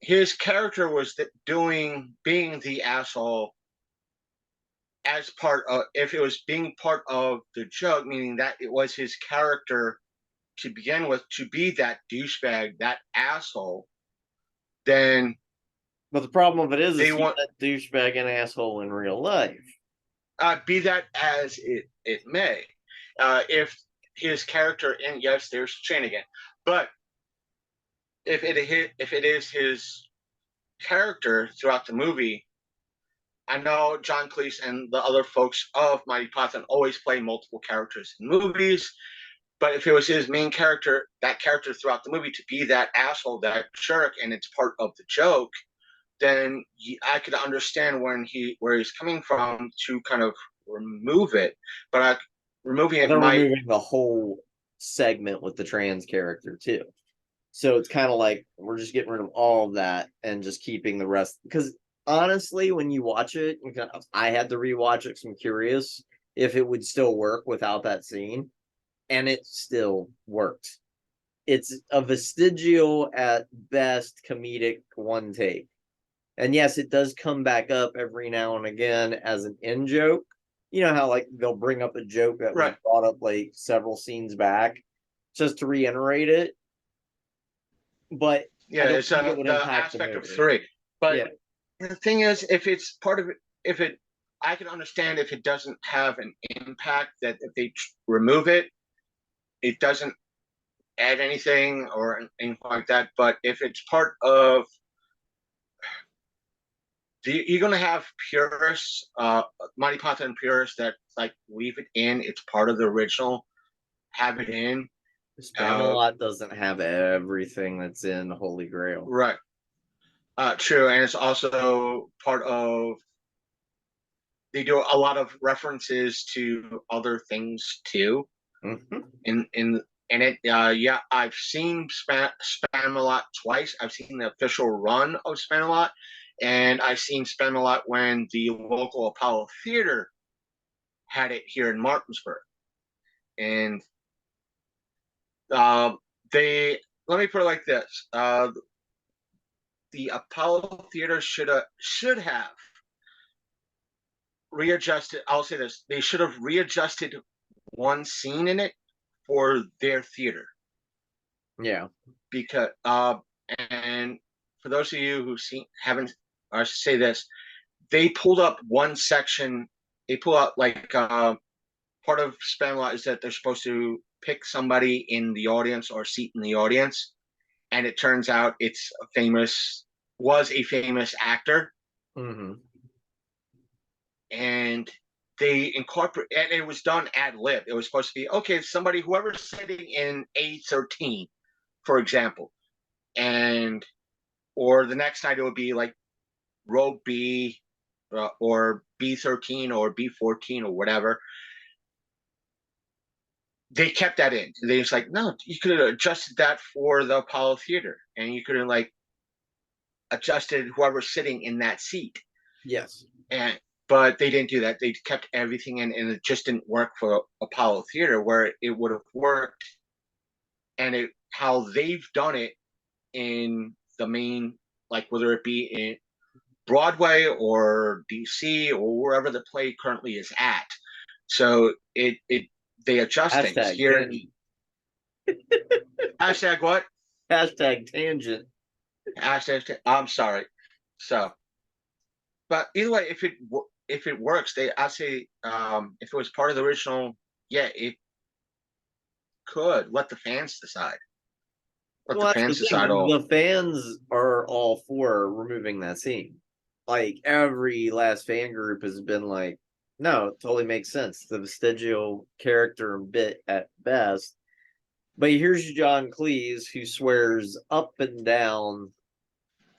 Speaker 2: his character was being the asshole as part of, if it was being part of the joke, meaning that it was his character to begin with to be that douchebag, that asshole, then
Speaker 1: but the problem of it is
Speaker 2: they
Speaker 1: he's
Speaker 2: want
Speaker 1: that douchebag and asshole in real life.
Speaker 2: Be that as it may, if his character, and yes, there's Shane again, but if it is his character throughout the movie, I know John Cleese and the other folks of Mighty Python always play multiple characters in movies. But if it was his main character, that character throughout the movie to be that asshole, that jerk, and it's part of the joke, then I could understand where he's coming from to kind of remove it. But removing it
Speaker 1: they're
Speaker 2: might
Speaker 1: removing the whole segment with the trans character too. So it's kind of like we're just getting rid of all of that and just keeping the rest. Because honestly, when you watch it, I had to rewatch it because I'm curious if it would still work without that scene, and it still worked. It's a vestigial at best comedic one take. And yes, it does come back up every now and again as an in joke. You know how like they'll bring up a joke that was
Speaker 2: right.
Speaker 1: brought up like several scenes back just to reiterate it. But I
Speaker 2: Yeah,
Speaker 1: don't
Speaker 2: it's
Speaker 1: think it would
Speaker 2: the
Speaker 1: impact the
Speaker 2: aspect of
Speaker 1: movie.
Speaker 2: three. But
Speaker 1: Yeah.
Speaker 2: the thing is, if it's part of it, if it, I can understand if it doesn't have an impact, that if they remove it, it doesn't add anything or anything like that. But if it's part of, you're going to have purists, Monty Python purists that like leave it in. It's part of the original. Have it in.
Speaker 1: Spamalot doesn't have everything that's in Holy Grail.
Speaker 2: Right. True, and it's also part of. They do a lot of references to other things too.
Speaker 1: Mm-hmm.
Speaker 2: In it, yeah, I've seen Spamalot twice. I've seen the official run of Spamalot, and I've seen Spamalot when the local Apollo Theater had it here in Martinsburg. And they, let me put it like this: the Apollo Theater should have readjusted. I'll say this: they should have readjusted one scene in it for their theater.
Speaker 1: Yeah.
Speaker 2: Because and for those of you who haven't, I should say this: they pulled up one section. They pull out like part of Spamalot is that they're supposed to pick somebody in the audience or seat in the audience, and it turns out was a famous actor.
Speaker 1: Mm-hmm.
Speaker 2: And they incorporate, and it was done ad lib. It was supposed to be, okay, somebody, whoever's sitting in A13, for example, and or the next night it would be like row B, or B13 or B14 or whatever. They kept that in. They just like, no, you could have adjusted that for the Apollo Theater, and you could have like adjusted whoever's sitting in that seat.
Speaker 1: Yes.
Speaker 2: But they didn't do that. They kept everything in, and it just didn't work for Apollo Theater, where it would have worked. And how they've done it in the main, like whether it be in Broadway or DC or wherever the play currently is at. So they adjust things here. Hashtag what?
Speaker 1: Hashtag tangent.
Speaker 2: Hashtag. I'm sorry. So, but either way, if it works, I say if it was part of the original, yeah, it could let the fans decide. Let
Speaker 1: Well,
Speaker 2: the
Speaker 1: that's the
Speaker 2: fans decide
Speaker 1: thing.
Speaker 2: all.
Speaker 1: The fans are all for removing that scene. Like every last fan group has been like, no, it totally makes sense. The vestigial character bit at best. But here's John Cleese who swears up and down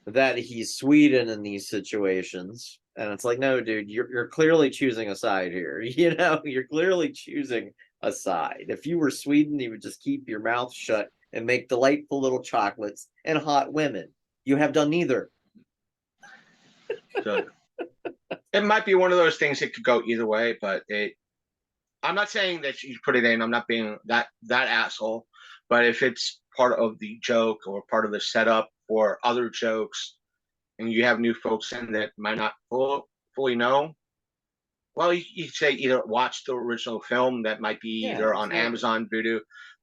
Speaker 1: that he's Sweden in these situations. And it's like, no, dude, you're clearly choosing a side here. You know, you're clearly choosing a side. If you were Sweden, you would just keep your mouth shut and make delightful little chocolates and hot women. You have done neither.
Speaker 2: So it might be one of those things that could go either way, but I'm not saying that you put it in. I'm not being that asshole, but if it's part of the joke or part of the setup for other jokes, and you have new folks in that might not fully know, well, you say either watch the original film that might be either on Amazon Video,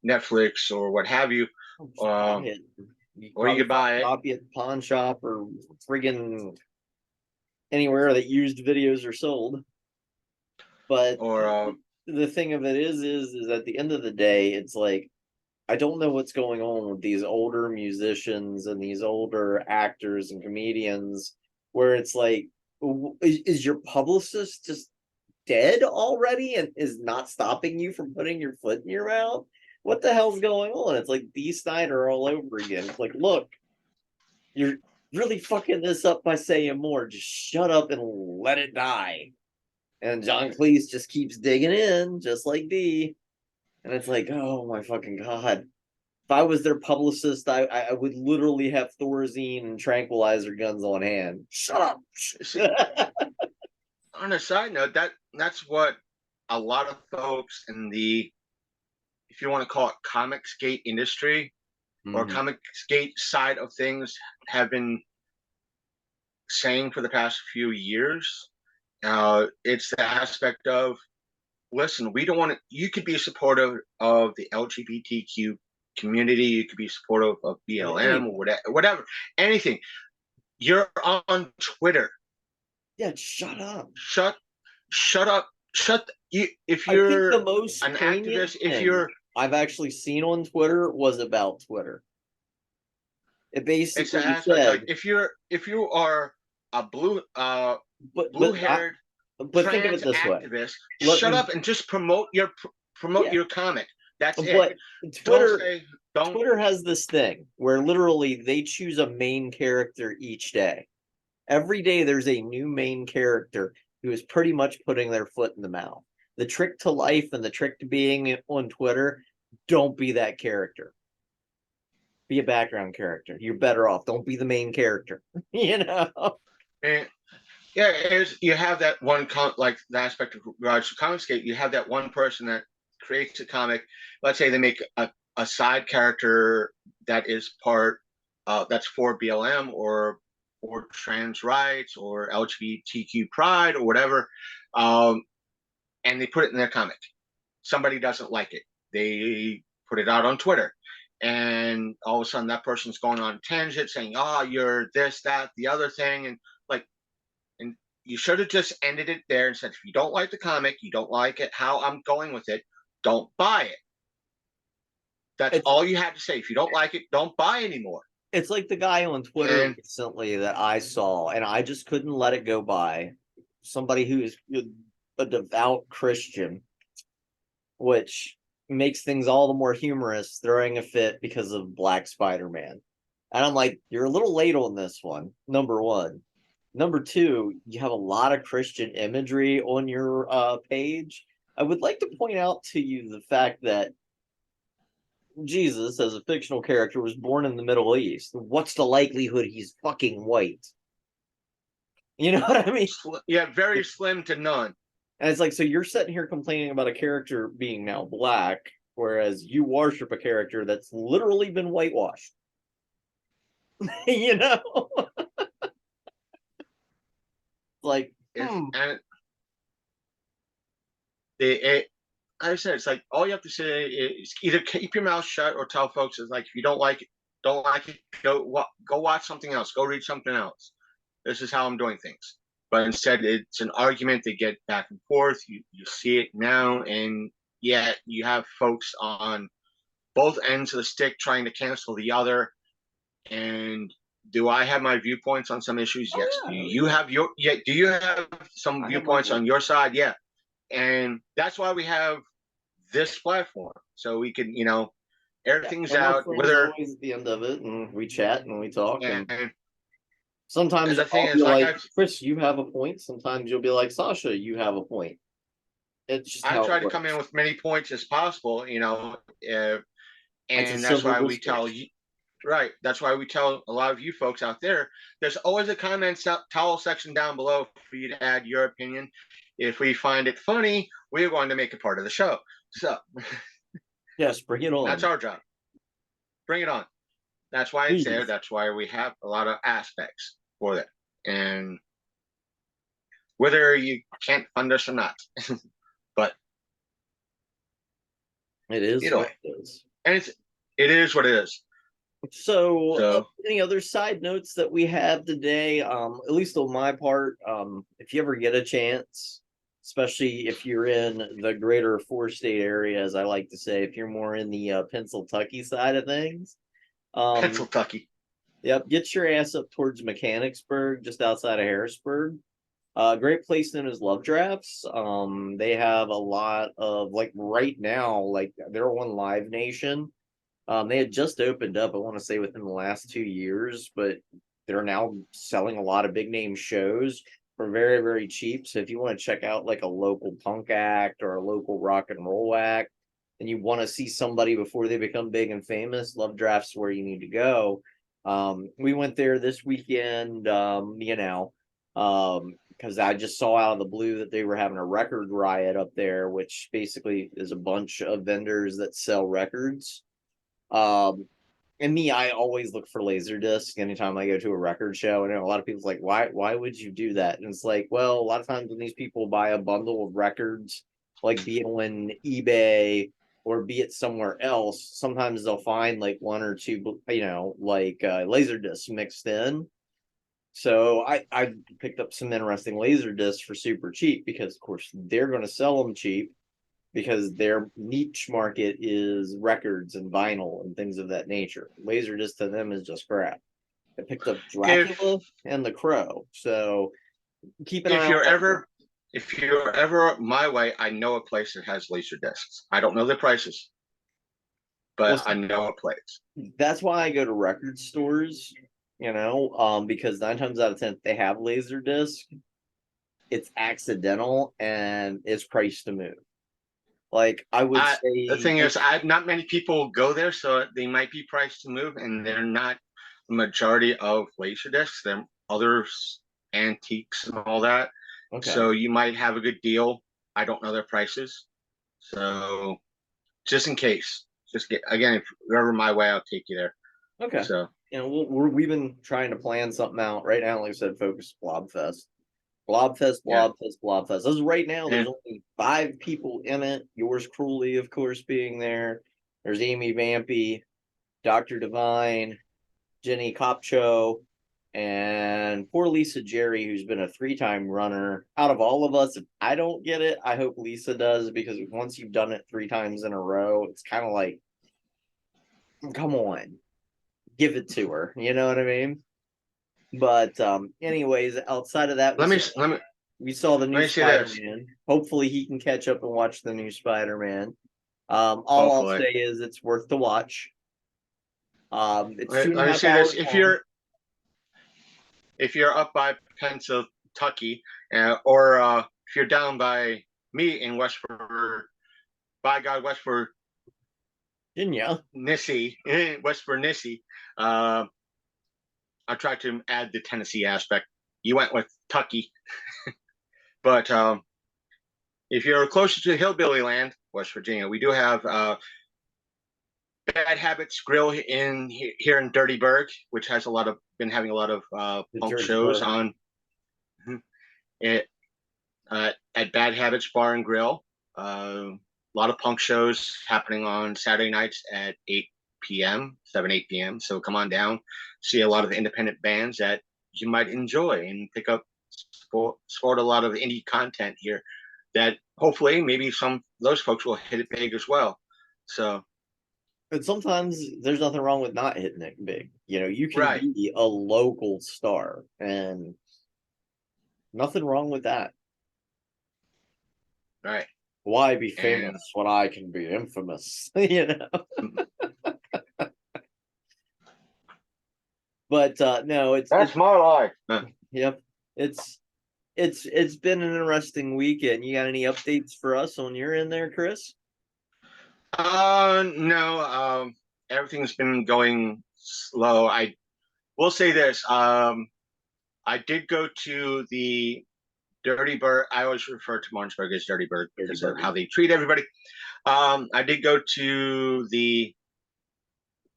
Speaker 2: Netflix, or what have you, or you could buy it.
Speaker 1: Copy at the pawn shop or friggin' anywhere that used videos are sold. But
Speaker 2: Or
Speaker 1: the thing of it is at the end of the day, it's like I don't know what's going on with these older musicians and these older actors and comedians, where it's like, is your publicist just dead already and is not stopping you from putting your foot in your mouth? What the hell's going on? It's like Dee Snider all over again. It's like, look, you're really fucking this up by saying more. Just shut up and let it die. And John Cleese just keeps digging in, just like Dee. And it's like, oh my fucking god. If I was their publicist, I would literally have Thorazine and tranquilizer guns on hand. Shut up.
Speaker 2: on a side note, that's what a lot of folks in the, if you want to call it Comicsgate industry or Comicsgate side of things, have been saying for the past few years. It's the aspect of, listen, we don't want to, you could be supportive of the LGBTQ community, you could be supportive of BLM or whatever, anything. You're on Twitter.
Speaker 1: Yeah, shut up.
Speaker 2: Shut up. If you're
Speaker 1: the most
Speaker 2: an activist, if
Speaker 1: thing
Speaker 2: you're
Speaker 1: I've actually seen on Twitter was about Twitter. It basically said,
Speaker 2: like if you are a blue-haired
Speaker 1: but think of it this
Speaker 2: activist,
Speaker 1: way.
Speaker 2: shut up and just promote your comic. That's
Speaker 1: it.
Speaker 2: Twitter,
Speaker 1: Twitter has this thing where literally they choose a main character each day. Every day there's a new main character who is pretty much putting their foot in the mouth. The trick to life and the trick to being on Twitter, don't be that character. Be a background character. You're better off. Don't be the main character. You know?
Speaker 2: And yeah, you have that one like the aspect of regards to Comicsgate, you have that one person that creates a comic. Let's say they make a side character that is part that's for BLM or trans rights or LGBTQ pride or whatever, and they put it in their comic. Somebody doesn't like it. They put it out on Twitter. And all of a sudden that person's going on a tangent saying, oh, you're this, that, the other thing. And like, and you should have just ended it there and said, if you don't like the comic, you don't like it, how I'm going with it, don't buy it. That's all you had to say. If you don't like it, don't buy anymore.
Speaker 1: It's like the guy on Twitter recently that I saw, and I just couldn't let it go by. Somebody who is a devout Christian, which makes things all the more humorous, throwing a fit because of Black Spider-Man. And I'm like, you're a little late on this one, number one. Number two, you have a lot of Christian imagery on your page. I would like to point out to you the fact that Jesus, as a fictional character, was born in the Middle East. What's the likelihood he's fucking white? You know what I mean?
Speaker 2: Yeah, very slim to none.
Speaker 1: And it's like, so you're sitting here complaining about a character being now black, whereas you worship a character that's literally been whitewashed. You know? Like,
Speaker 2: and I said, it's like all you have to say is either keep your mouth shut or tell folks it's like, if you don't like it, go watch something else, go read something else. This is how I'm doing things. But instead, it's an argument. They get back and forth. You see it now, and yet you have folks on both ends of the stick trying to cancel the other. And do I have my viewpoints on some issues?
Speaker 1: Oh,
Speaker 2: Yes.
Speaker 1: yeah.
Speaker 2: Do you have your do you have some viewpoints on your side? Yeah. And that's why we have this platform. So we can, air things
Speaker 1: And my
Speaker 2: out,
Speaker 1: friend's
Speaker 2: whether
Speaker 1: always at the end of it, and we chat and we talk. And
Speaker 2: and
Speaker 1: sometimes
Speaker 2: the thing
Speaker 1: I'll be
Speaker 2: is, like
Speaker 1: like, Chris, you have a point. Sometimes you'll be like, Sasha, you have a point. It's just
Speaker 2: I
Speaker 1: how it
Speaker 2: try to come in
Speaker 1: works.
Speaker 2: with many points as possible,
Speaker 1: It's a
Speaker 2: and that's
Speaker 1: civil
Speaker 2: why we tell
Speaker 1: discourse.
Speaker 2: you. Right. That's why we tell a lot of you folks out there. There's always a comment towel section down below for you to add your opinion. If we find it funny, we're going to make it part of the show. So
Speaker 1: Yes, bring it
Speaker 2: that's
Speaker 1: on.
Speaker 2: our job. Bring it on. That's why it's there.
Speaker 1: Please.
Speaker 2: That's why we have a lot of aspects for that. And whether you can't fund us or not, but
Speaker 1: It is
Speaker 2: either
Speaker 1: what
Speaker 2: way,
Speaker 1: it is.
Speaker 2: and it is what it is.
Speaker 1: So,
Speaker 2: So
Speaker 1: any other side notes that we have today? At least on my part, if you ever get a chance, especially if you're in the greater four-state area, as I like to say, if you're more in the Pennsylvania side of things, um,
Speaker 2: Pennsylvania.
Speaker 1: yep, get your ass up towards Mechanicsburg, just outside of Harrisburg. Great place known as Love Drafts. They have a lot of like right now, like they're on Live Nation. They had just opened up, I want to say within the last 2 years, but they're now selling a lot of big name shows for very, very cheap. So if you want to check out like a local punk act or a local rock and roll act, and you want to see somebody before they become big and famous, Love Drafts where you need to go. We went there this weekend, because I just saw out of the blue that they were having a record riot up there, which basically is a bunch of vendors that sell records. Um, and me, I always look for Laserdisc anytime I go to a record show. And a lot of people's like, why would you do that? And it's like, well, a lot of times when these people buy a bundle of records, like be it on eBay or be it somewhere else, sometimes they'll find like one or two, like Laserdiscs mixed in. So I picked up some interesting Laserdiscs for super cheap because of course they're going to sell them cheap because their niche market is records and vinyl and things of that nature. Laserdisc to them is just crap. I picked up
Speaker 2: If
Speaker 1: Dracula and The Crow, so keep an eye
Speaker 2: if
Speaker 1: on
Speaker 2: you're
Speaker 1: that.
Speaker 2: ever if you're ever my way, I know a place that has laser discs. I don't know the prices,
Speaker 1: Well,
Speaker 2: but I know a place.
Speaker 1: that's why I go to record stores, because 9 times out of 10 they have Laserdisc. It's accidental and it's priced to move. Like I would
Speaker 2: The
Speaker 1: say,
Speaker 2: thing is, not many people go there, so they might be priced to move, and they're not the majority of laser discs. They're others antiques and all that.
Speaker 1: okay,
Speaker 2: So you might have a good deal. I don't know their prices, so just in case, just get again. If you're ever my way, I'll take you there.
Speaker 1: okay.
Speaker 2: So
Speaker 1: We've been trying to plan something out right now. Like I said, focus Blobfest. Blobfest,
Speaker 2: yeah,
Speaker 1: Blobfest, Blobfest. As of right now, there's
Speaker 2: and
Speaker 1: only 5 people in it. Yours cruelly, of course, being there. There's Amy Vampy, Dr. Divine, Jenny Copcho, and poor Lisa Jerry, who's been a 3-time runner. Out of all of us, if I don't get it, I hope Lisa does, because once you've done it 3 times in a row, it's kind of like, come on, give it to her. You know what I mean? But anyways, outside of that,
Speaker 2: let me let me
Speaker 1: we saw the
Speaker 2: let
Speaker 1: new
Speaker 2: me say this.
Speaker 1: Spider-Man. Hopefully he can catch up and watch the new Spider-Man. All I'll
Speaker 2: Hopefully,
Speaker 1: say is it's worth the watch. It's two and a
Speaker 2: let me
Speaker 1: half
Speaker 2: say this.
Speaker 1: hours long.
Speaker 2: If you're up by Pennsylvania, or if you're down by me in by God, West
Speaker 1: Virginia.
Speaker 2: West Nissy, uh, I tried to add the Tennessee aspect. You went with Tucky, but if you're closer to hillbilly land, West Virginia, we do have Bad Habits Grill here in Dirty Burg, which has been having a lot of
Speaker 1: The
Speaker 2: punk
Speaker 1: George
Speaker 2: shows
Speaker 1: Burr.
Speaker 2: on it at Bad Habits Bar and Grill. A lot of punk shows happening on Saturday nights at 8 p.m., 8 p.m. So come on down, see a lot of independent bands that you might enjoy and pick up, support a lot of indie content here that hopefully maybe some of those folks will hit it big as well. So
Speaker 1: And sometimes there's nothing wrong with not hitting it big. You know, you can
Speaker 2: Right.
Speaker 1: be a local star, and nothing wrong with that.
Speaker 2: Right.
Speaker 1: Why be
Speaker 2: And
Speaker 1: famous when I can be infamous? You know. But no, it's
Speaker 2: that's my life.
Speaker 1: yep. It's it's been an interesting weekend. You got any updates for us on your end there, Chris?
Speaker 2: No. Everything's been going slow. I will say this. I did go to the Dirty Bird. I always refer to Martinsburg as Dirty Bird
Speaker 1: Dirty
Speaker 2: because of how
Speaker 1: Burger.
Speaker 2: they treat everybody. I did go to the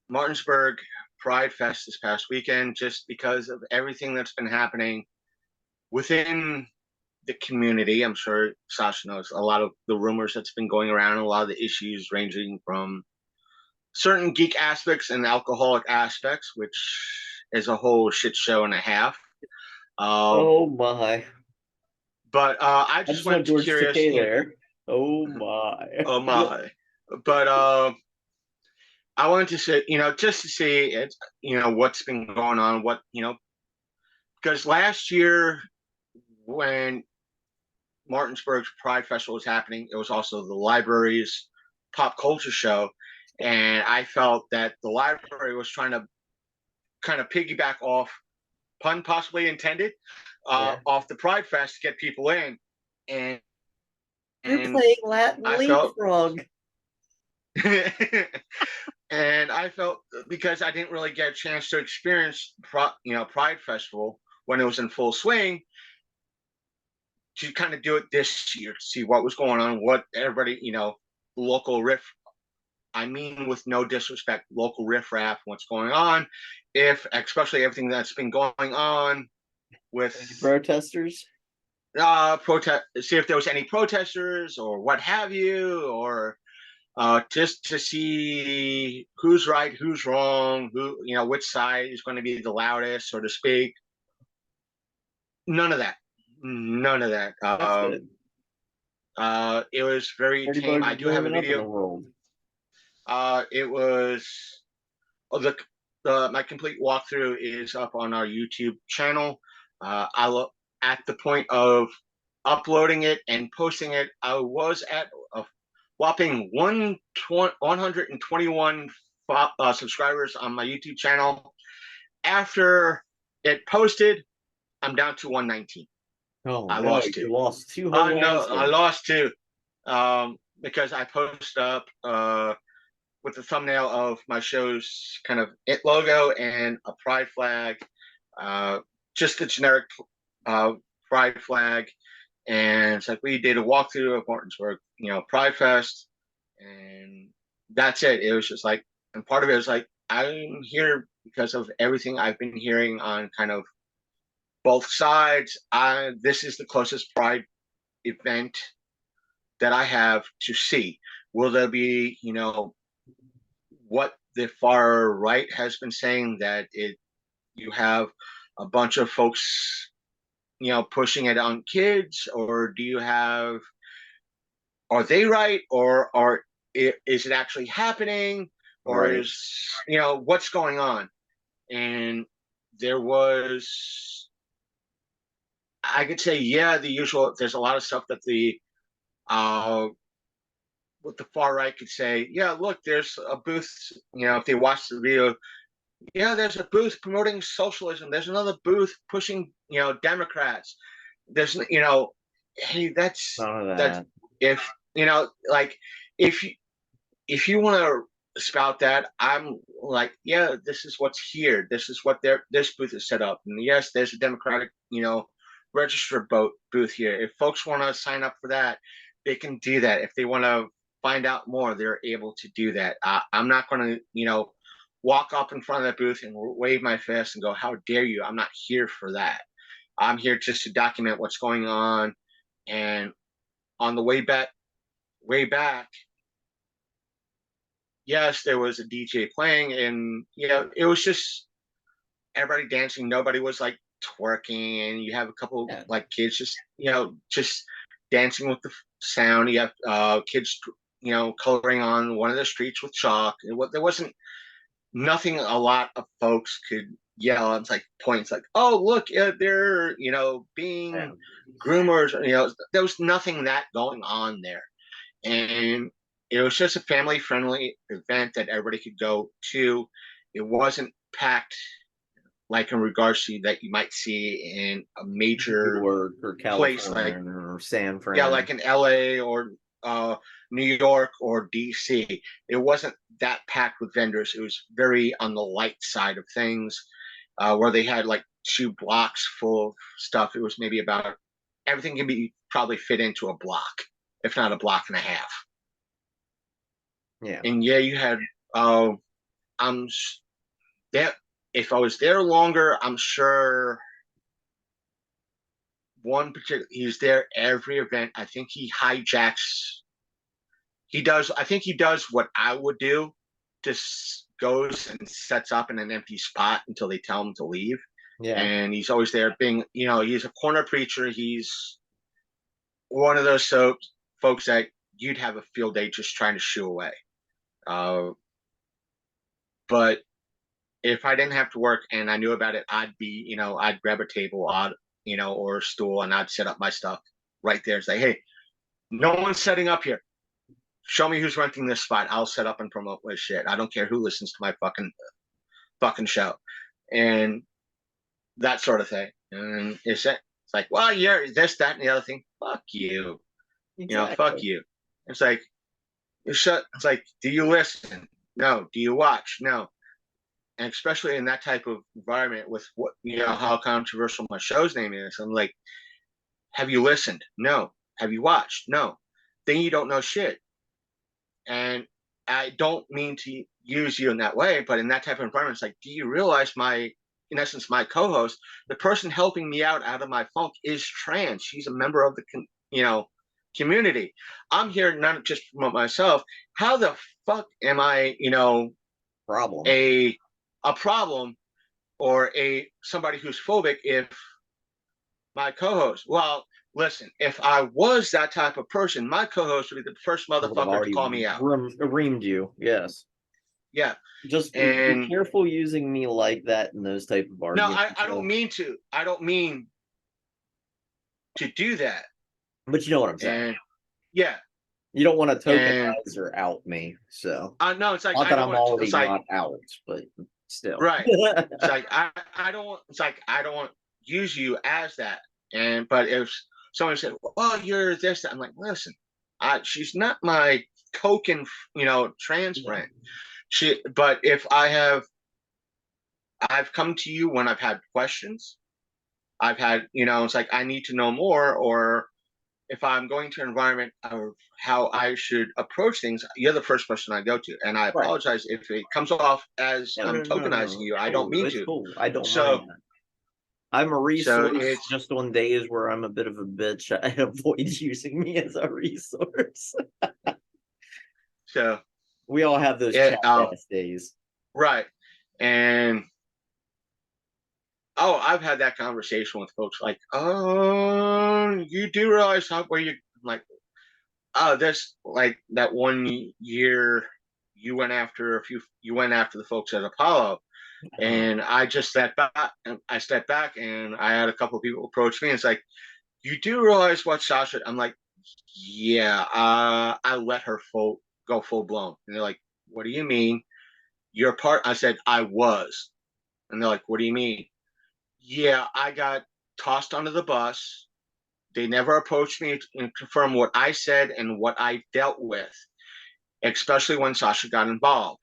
Speaker 2: Martinsburg Pride Fest this past weekend just because of everything that's been happening within the community. I'm sure Sasha knows a lot of the rumors that's been going around, a lot of the issues ranging from certain geek aspects and alcoholic aspects, which is a whole shit show and a half. Um,
Speaker 1: Oh my.
Speaker 2: but I
Speaker 1: I
Speaker 2: just
Speaker 1: just want
Speaker 2: went to
Speaker 1: George
Speaker 2: curious,
Speaker 1: Takei there. Oh my.
Speaker 2: oh my. But I wanted to say, just to see it, what's been going on, because last year when Martinsburg's Pride Festival was happening, it was also the library's pop culture show. And I felt that the library was trying to kind of piggyback off, pun possibly intended,
Speaker 1: Yeah.
Speaker 2: off the Pride Fest to get people in. And,
Speaker 1: You're
Speaker 2: and
Speaker 1: playing Latin
Speaker 2: I felt,
Speaker 1: leapfrog.
Speaker 2: and I felt because I didn't really get a chance to experience, Pride Festival when it was in full swing, to kind of do it this year to see what was going on, what everybody, local riff. I mean, with no disrespect, local riffraff, what's going on, if especially everything that's been going on with
Speaker 1: Any protesters?
Speaker 2: protest, see if there was any protesters or what have you, or just to see who's right, who's wrong, who which side is going to be the loudest, so to speak. None of that. None of that.
Speaker 1: That's good.
Speaker 2: It was very
Speaker 1: Dirty
Speaker 2: tame.
Speaker 1: Bird
Speaker 2: I
Speaker 1: is
Speaker 2: do have a
Speaker 1: moving up in the
Speaker 2: video.
Speaker 1: world.
Speaker 2: It was the my complete walkthrough is up on our YouTube channel. I look at the point of uploading it and posting it. I was at a whopping 121 subscribers on my YouTube channel. After it posted, I'm down to 119.
Speaker 1: Oh
Speaker 2: I
Speaker 1: no,
Speaker 2: lost two.
Speaker 1: you lost two whole
Speaker 2: No, I
Speaker 1: houses.
Speaker 2: lost two. Because I posted up with the thumbnail of my show's kind of it logo and a pride flag, uh, just a generic uh, pride flag. And it's like we did a walkthrough of Martinsburg, Pride Fest, and that's it. It was just like, and part of it was like, I'm here because of everything I've been hearing on kind of both sides. This is the closest Pride event that I have to see. Will there be, what the far right has been saying, that you have a bunch of folks, pushing it on kids, or do you have, are they right, or is it actually happening, or
Speaker 1: Right.
Speaker 2: is, what's going on? And there was, I could say, yeah, the usual. There's a lot of stuff that the uh what the far right could say, yeah, look, there's a booth, if they watch the video, yeah, there's a booth promoting socialism. There's another booth pushing, Democrats. There's, hey,
Speaker 1: None of
Speaker 2: that's
Speaker 1: that.
Speaker 2: if like if you want to spout that, I'm like, yeah, this is what's here. This is what this booth is set up, and yes, there's a Democratic, register booth here. If folks want to sign up for that, they can do that. If they want to find out more, they're able to do that. I'm not going to, walk up in front of that booth and wave my fist and go, "How dare you?" I'm not here for that. I'm here just to document what's going on. And on the way back, yes, there was a DJ playing, and it was just everybody dancing. Nobody was like twerking, and you have a couple
Speaker 1: Yeah.
Speaker 2: like kids just just dancing with the sound. You have kids coloring on one of the streets with chalk. There wasn't nothing a lot of folks could yell. It's like points like, oh, look, they're, being groomers. There was nothing that going on there. And it was just a family friendly event that everybody could go to. It wasn't packed like in regards to that you might see in a major
Speaker 1: or
Speaker 2: place
Speaker 1: California or San Fran.
Speaker 2: Yeah, like in LA or New York or DC. It wasn't that packed with vendors. It was very on the light side of things, where they had like 2 blocks full of stuff. It was maybe about everything can be probably fit into a block, if not a block and a half.
Speaker 1: Yeah.
Speaker 2: And yeah, you had I'm there. If I was there longer, I'm sure one particular he's there every event. I think he hijacks. I think he does what I would do. Just goes and sets up in an empty spot until they tell him to leave.
Speaker 1: Yeah.
Speaker 2: And he's always there being, he's a corner preacher. He's one of those folks that you'd have a field day just trying to shoo away. But if I didn't have to work and I knew about it, I'd grab a table, or a stool, and I'd set up my stuff right there and say, hey, no one's setting up here. Show me who's renting this spot. I'll set up and promote my shit. I don't care who listens to my fucking show. And that sort of thing. And it's like, well, you're this, that, and the other thing. Fuck you.
Speaker 1: Exactly.
Speaker 2: Fuck you. It's like, it's like, do you listen? No. Do you watch? No. And especially in that type of environment with what, how controversial my show's name is. I'm like, have you listened? No. Have you watched? No. Then you don't know shit. And I don't mean to use you in that way, but in that type of environment, it's like, do you realize in essence, my co-host, the person helping me out of my funk is trans. She's a member of the, community. I'm here not just to promote myself. How the fuck am I,
Speaker 1: problem
Speaker 2: a problem or somebody who's phobic if my co-host, well, listen, if I was that type of person, my co-host would be the first motherfucker to call me out.
Speaker 1: Reamed you, yes.
Speaker 2: Yeah.
Speaker 1: Just be careful using me like that in those type of arguments.
Speaker 2: No, I don't mean to. I don't mean to do that.
Speaker 1: But you know what I'm saying.
Speaker 2: Yeah.
Speaker 1: You don't want to tokenize or out me, so.
Speaker 2: No, it's like
Speaker 1: not that I'm already not out, but still.
Speaker 2: Right. It's like I don't want to use you as that. But if someone said, "Oh, you're this," I'm like, listen, she's not my coke and trans friend. But if I've come to you when I've had questions. I've had, it's like I need to know more, or if I'm going to an environment of how I should approach things, you're the first person I go to. And I apologize if it comes off as I'm tokenizing you. I don't mean to.
Speaker 1: Cool. I don't mind that. I'm a resource just on days where I'm a bit of a bitch. I avoid using me as a resource.
Speaker 2: So
Speaker 1: we all have those chat-ass days.
Speaker 2: Right. And I've had that conversation with folks like, oh, you do realize where you're like, oh, there's like that one year you went after the folks at Apollo. And I just stepped back and I had a couple of people approach me and it's like, you do realize what Sasha, I'm like, yeah, I let her go full blown. And they're like, what do you mean? You're part, I said, I was. And they're like, what do you mean? Yeah, I got tossed under the bus. They never approached me and confirmed what I said and what I dealt with, especially when Sasha got involved.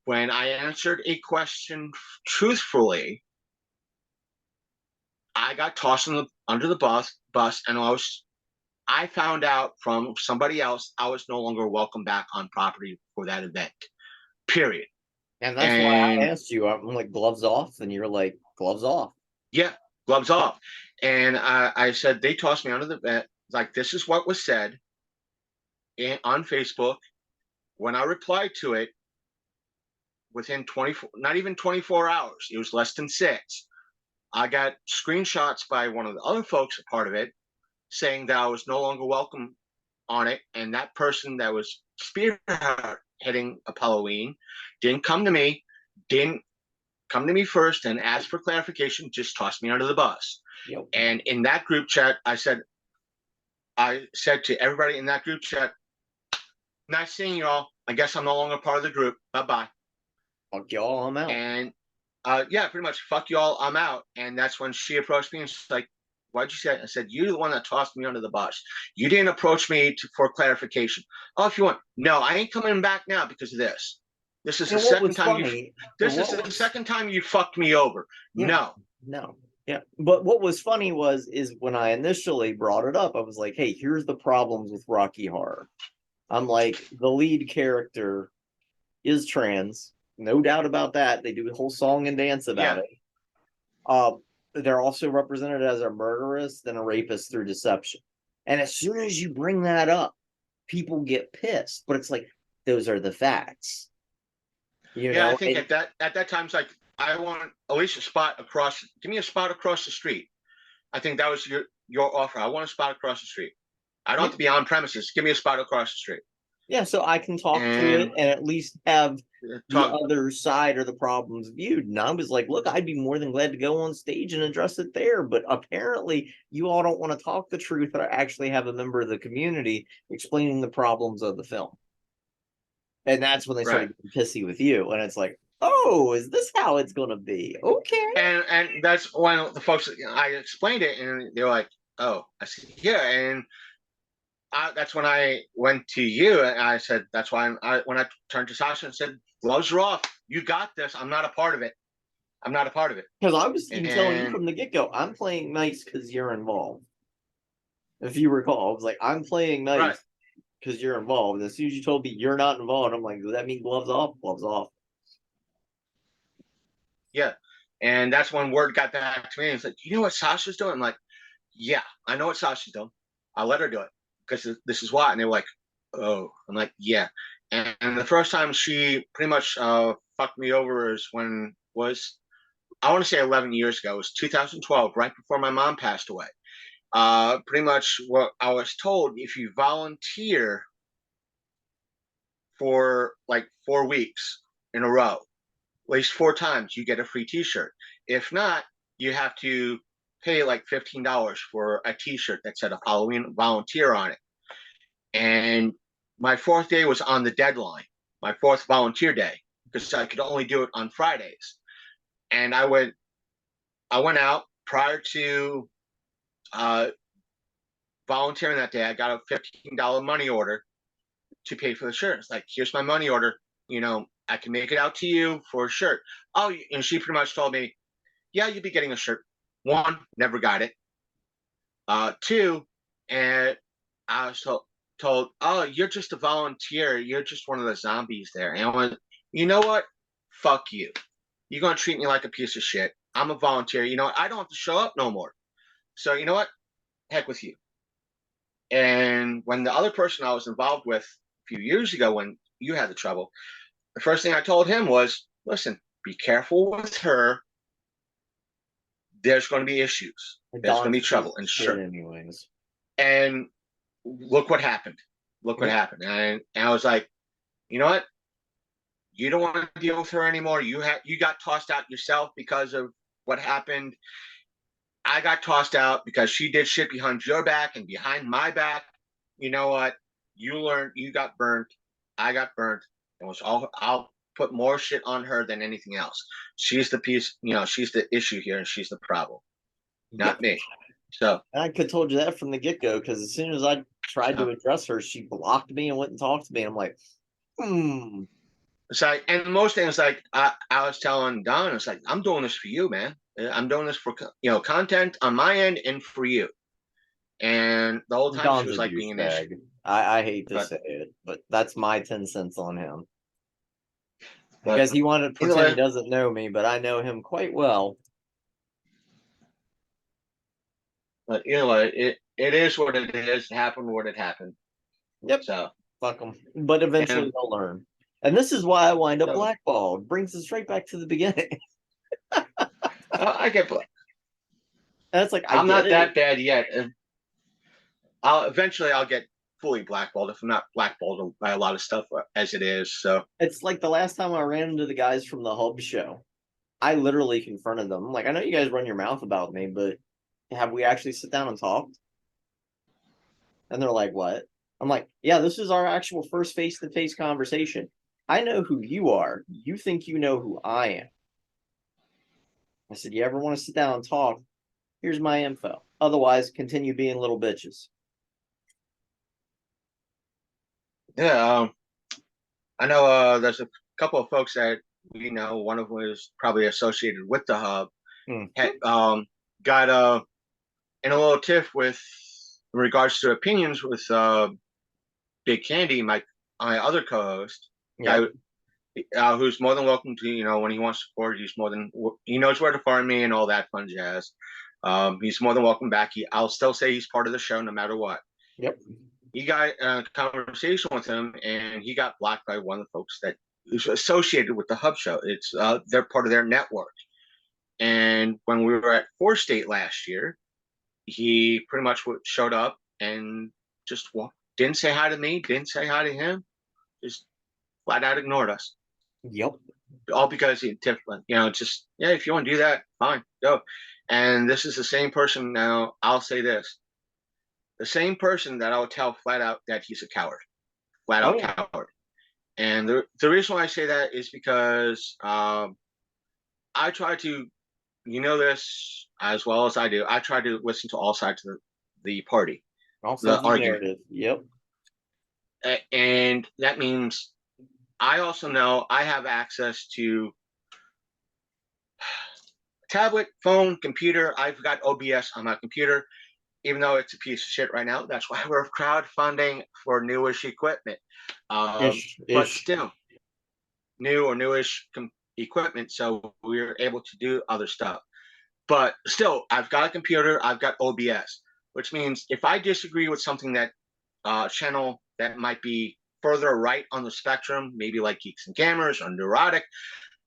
Speaker 2: When I answered a question truthfully, I got tossed under the bus, and I found out from somebody else I was no longer welcome back on property for that event. Period.
Speaker 1: And that's why I asked you. I'm like, gloves off, and you're like, gloves off.
Speaker 2: Yeah, gloves off. And I said they tossed me under the bed. Like, this is what was said on Facebook. When I replied to it, within 24, not even 24 hours, it was less than 6. I got screenshots by one of the other folks a part of it saying that I was no longer welcome on it, and that person that was spearheading a Halloween didn't come to me, didn't come to me first and ask for clarification, just tossed me under the bus.
Speaker 1: Yep.
Speaker 2: And in that group chat, I said to everybody in that group chat, nice seeing you all. I guess I'm no longer part of the group. Bye-bye.
Speaker 1: Fuck y'all, I'm out.
Speaker 2: And yeah, pretty much, fuck y'all, I'm out. And that's when she approached me and she's like, why'd you say that? I said, you're the one that tossed me under the bus. You didn't approach me for clarification. Oh, if you want. No, I ain't coming back now because of this. This is the second time the second time you fucked me over.
Speaker 1: Yeah, no. Yeah. But what was funny is when I initially brought it up, I was like, hey, here's the problems with Rocky Horror. I'm like, the lead character is trans. No doubt about that. They do a whole song and dance about it. They're also represented as a murderess and a rapist through deception. And as soon as you bring that up, people get pissed. But it's like, those are the facts. You know?
Speaker 2: I think at that time, it's like, I want at least a spot across. Give me a spot across the street. I think that was your offer. I want a spot across the street. I don't have to be on premises. Give me a spot across the street.
Speaker 1: Yeah, so I can talk to it and at least have the other side or the problems viewed. And I was like, look, I'd be more than glad to go on stage and address it there. But apparently you all don't want to talk the truth or actually have a member of the community explaining the problems of the film. And that's when they started getting pissy with you. And it's like, oh, is this how it's going to be? Okay.
Speaker 2: And that's when the folks, I explained it and they're like, oh, I see. Yeah. And that's when I went to you and I said, that's why when I turned to Sasha and said, gloves are off. You got this. I'm not a part of it. I'm not a part of it.
Speaker 1: Because I was even telling you from the get-go, I'm playing nice because you're involved. If you recall, I was like, I'm playing nice because you're involved. And as soon as you told me you're not involved, I'm like, does that mean gloves off? Gloves off.
Speaker 2: Yeah. And that's when word got back to me. It's like, you know what Sasha's doing? I'm like, yeah, I know what Sasha's doing. I'll let her do it. Because this is why. And they were like, oh. I'm like, yeah. And the first time she pretty much fucked me over is when I want to say 11 years ago. It was 2012, right before my mom passed away. Pretty much what I was told, if you volunteer for like 4 weeks in a row, at least 4 times, you get a free t-shirt. If not, you have to pay like $15 for a t-shirt that said a Halloween volunteer on it. And my 4th day was on the deadline, my 4th volunteer day, because I could only do it on Fridays. And I went out prior to volunteering that day. I got a $15 money order to pay for the shirt. It's like, here's my money order. You know, I can make it out to you for a shirt. Oh, and she pretty much told me, yeah, you'll be getting a shirt. 1, never got it. 2, and I was told, oh, you're just a volunteer. You're just one of the zombies there. And I went, you know what? Fuck you. You're going to treat me like a piece of shit. I'm a volunteer. You know what? I don't have to show up no more. So you know what? Heck with you. And when the other person I was involved with a few years ago, when you had the trouble, the first thing I told him was, listen, be careful with her. There's going to be issues. There's going to be trouble. And sure.
Speaker 1: Anyways.
Speaker 2: And look what happened. Look what happened. And I was like, you know what? You don't want to deal with her anymore. You got tossed out yourself because of what happened. I got tossed out because she did shit behind your back and behind my back. You know what? You learned. You got burnt. I got burnt. It was all. I'll put more shit on her than anything else. She's the piece. You know, she's the issue here, and she's the problem, not me. So
Speaker 1: I could have told you that from the get-go, because as soon as I tried to address her, she blocked me and went and talked to me. And I'm like,
Speaker 2: It's like, and most things, like I was telling Don, it's like, I'm doing this for you, man. I'm doing this for content on my end and for you. And the whole time she was like being an issue.
Speaker 1: I hate to say it, but that's my 10 cents on him. Because he wanted to pretend he doesn't know me, but I know him quite well.
Speaker 2: But you know what? It is what it is. It happened what it happened.
Speaker 1: Yep.
Speaker 2: So
Speaker 1: fuck them. But eventually they'll learn. And this is why I wind up blackballed. Brings us right back to the beginning.
Speaker 2: I get black.
Speaker 1: That's like
Speaker 2: I'm not that bad yet. I'll get fully blackballed, if I'm not blackballed by a lot of stuff as it is. So
Speaker 1: it's like the last time I ran into the guys from the Hub show. I literally confronted them. I'm like, I know you guys run your mouth about me, but have we actually sit down and talked? And they're like, what? I'm like, yeah, this is our actual first face-to-face conversation. I know who you are. You think you know who I am. I said, you ever want to sit down and talk? Here's my info. Otherwise, continue being little bitches.
Speaker 2: yeah, I know there's a couple of folks that we know. One of them is probably associated with the Hub. Got in a little tiff with in regards to opinions with Big Candy, my other co-host,
Speaker 1: Yep.
Speaker 2: who's more than welcome to, when he wants to support, he knows where to find me and all that fun jazz. He's more than welcome back. I'll still say he's part of the show no matter what.
Speaker 1: Yep.
Speaker 2: He got a conversation with him, and he got blocked by one of the folks that is associated with the Hub show. It's they're part of their network. And when we were at 4State last year, he pretty much showed up and just didn't say hi to me, didn't say hi to him, just flat out ignored us.
Speaker 1: Yep.
Speaker 2: All because he different, just if you want to do that, fine, go. And this is the same person now. I'll say this: the same person that I'll tell flat out that he's a coward, flat out coward. And the reason why I say that is because I try to, this as well as I do. I try to listen to all sides of the party,
Speaker 1: Also
Speaker 2: the argument.
Speaker 1: narrative. Yep.
Speaker 2: And that means I also know I have access to tablet, phone, computer. I've got OBS on my computer, even though it's a piece of shit right now. That's why we're crowdfunding for newish equipment. But still, new or newish equipment, so we're able to do other stuff. But still, I've got a computer, I've got OBS, which means if I disagree with something that channel that might be further right on the spectrum, maybe like Geeks and Gamers or Neurotic,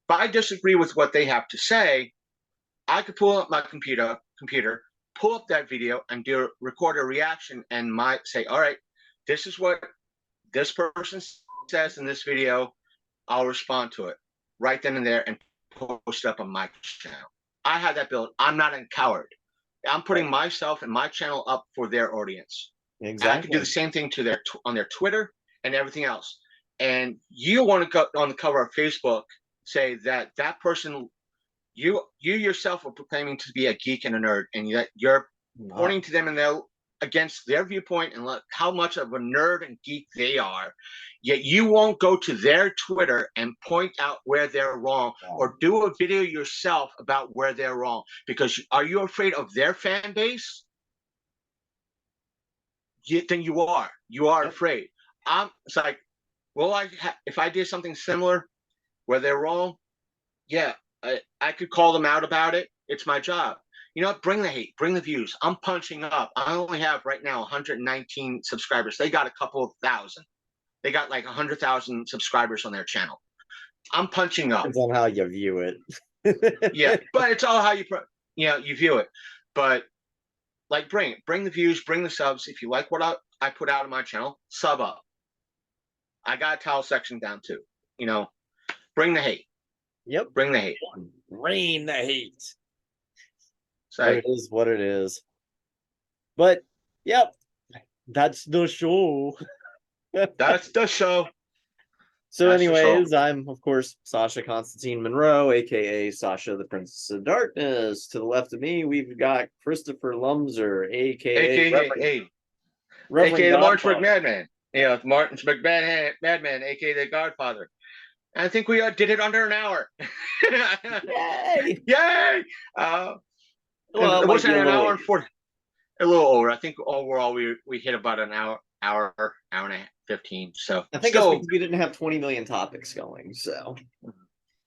Speaker 2: if I disagree with what they have to say, I could pull up my computer, pull up that video and record a reaction and might say, all right, this is what this person says in this video. I'll respond to it right then and there and post it up on my channel. I have that built. I'm not a coward. I'm putting myself and my channel up for their audience. Exactly. And I can do the same thing to on their Twitter and everything else. And you want to go on the cover of Facebook, say that person, you yourself are proclaiming to be a geek and a nerd, and that you're pointing to them and against their viewpoint and how much of a nerd and geek they are, yet you won't go to their Twitter and point out where they're wrong or do a video yourself about where they're wrong, because are you afraid of their fan base? Then you are afraid. It's like, well, if I did something similar where they're wrong, I could call them out about it. It's my job. Bring the hate, bring the views. I'm punching up. I only have right now 119 subscribers. They got a couple of thousand. They got like 100,000 subscribers on their channel. I'm punching up.
Speaker 1: Depends on how you view it.
Speaker 2: Yeah, but it's all how you view it. But like, bring the views, bring the subs. If you like what I put out on my channel, sub up. I got a towel section down too. Bring the hate.
Speaker 1: Yep.
Speaker 2: Bring the hate.
Speaker 1: Rain the hate.
Speaker 2: Sorry.
Speaker 1: It is what it is. But yep, that's the show.
Speaker 2: That's the show.
Speaker 1: So anyways, I'm, of course, Sasha Constantine Monroe, a.k.a. Sasha, the Princess of Darkness. To the left of me, we've got Christopher Lumser, a.k.a.
Speaker 2: a.k.a. the Martinsburg Madman. The Martinsburg Madman, a.k.a. the Godfather. And I think we did it under an hour.
Speaker 1: Yay!
Speaker 2: Yay!
Speaker 1: Well,
Speaker 2: it wasn't an hour and 40. A little over. I think overall we hit about an hour and a 15. So
Speaker 1: I think it's because we didn't have 20 million topics going. So,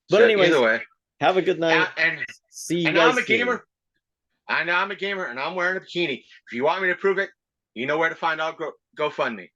Speaker 1: but anyway, either way, have a good night.
Speaker 2: And
Speaker 1: see you
Speaker 2: and
Speaker 1: guys.
Speaker 2: I'm a gamer. I'm a gamer, and I'm wearing a bikini. If you want me to prove it, you know where to find our GoFundMe.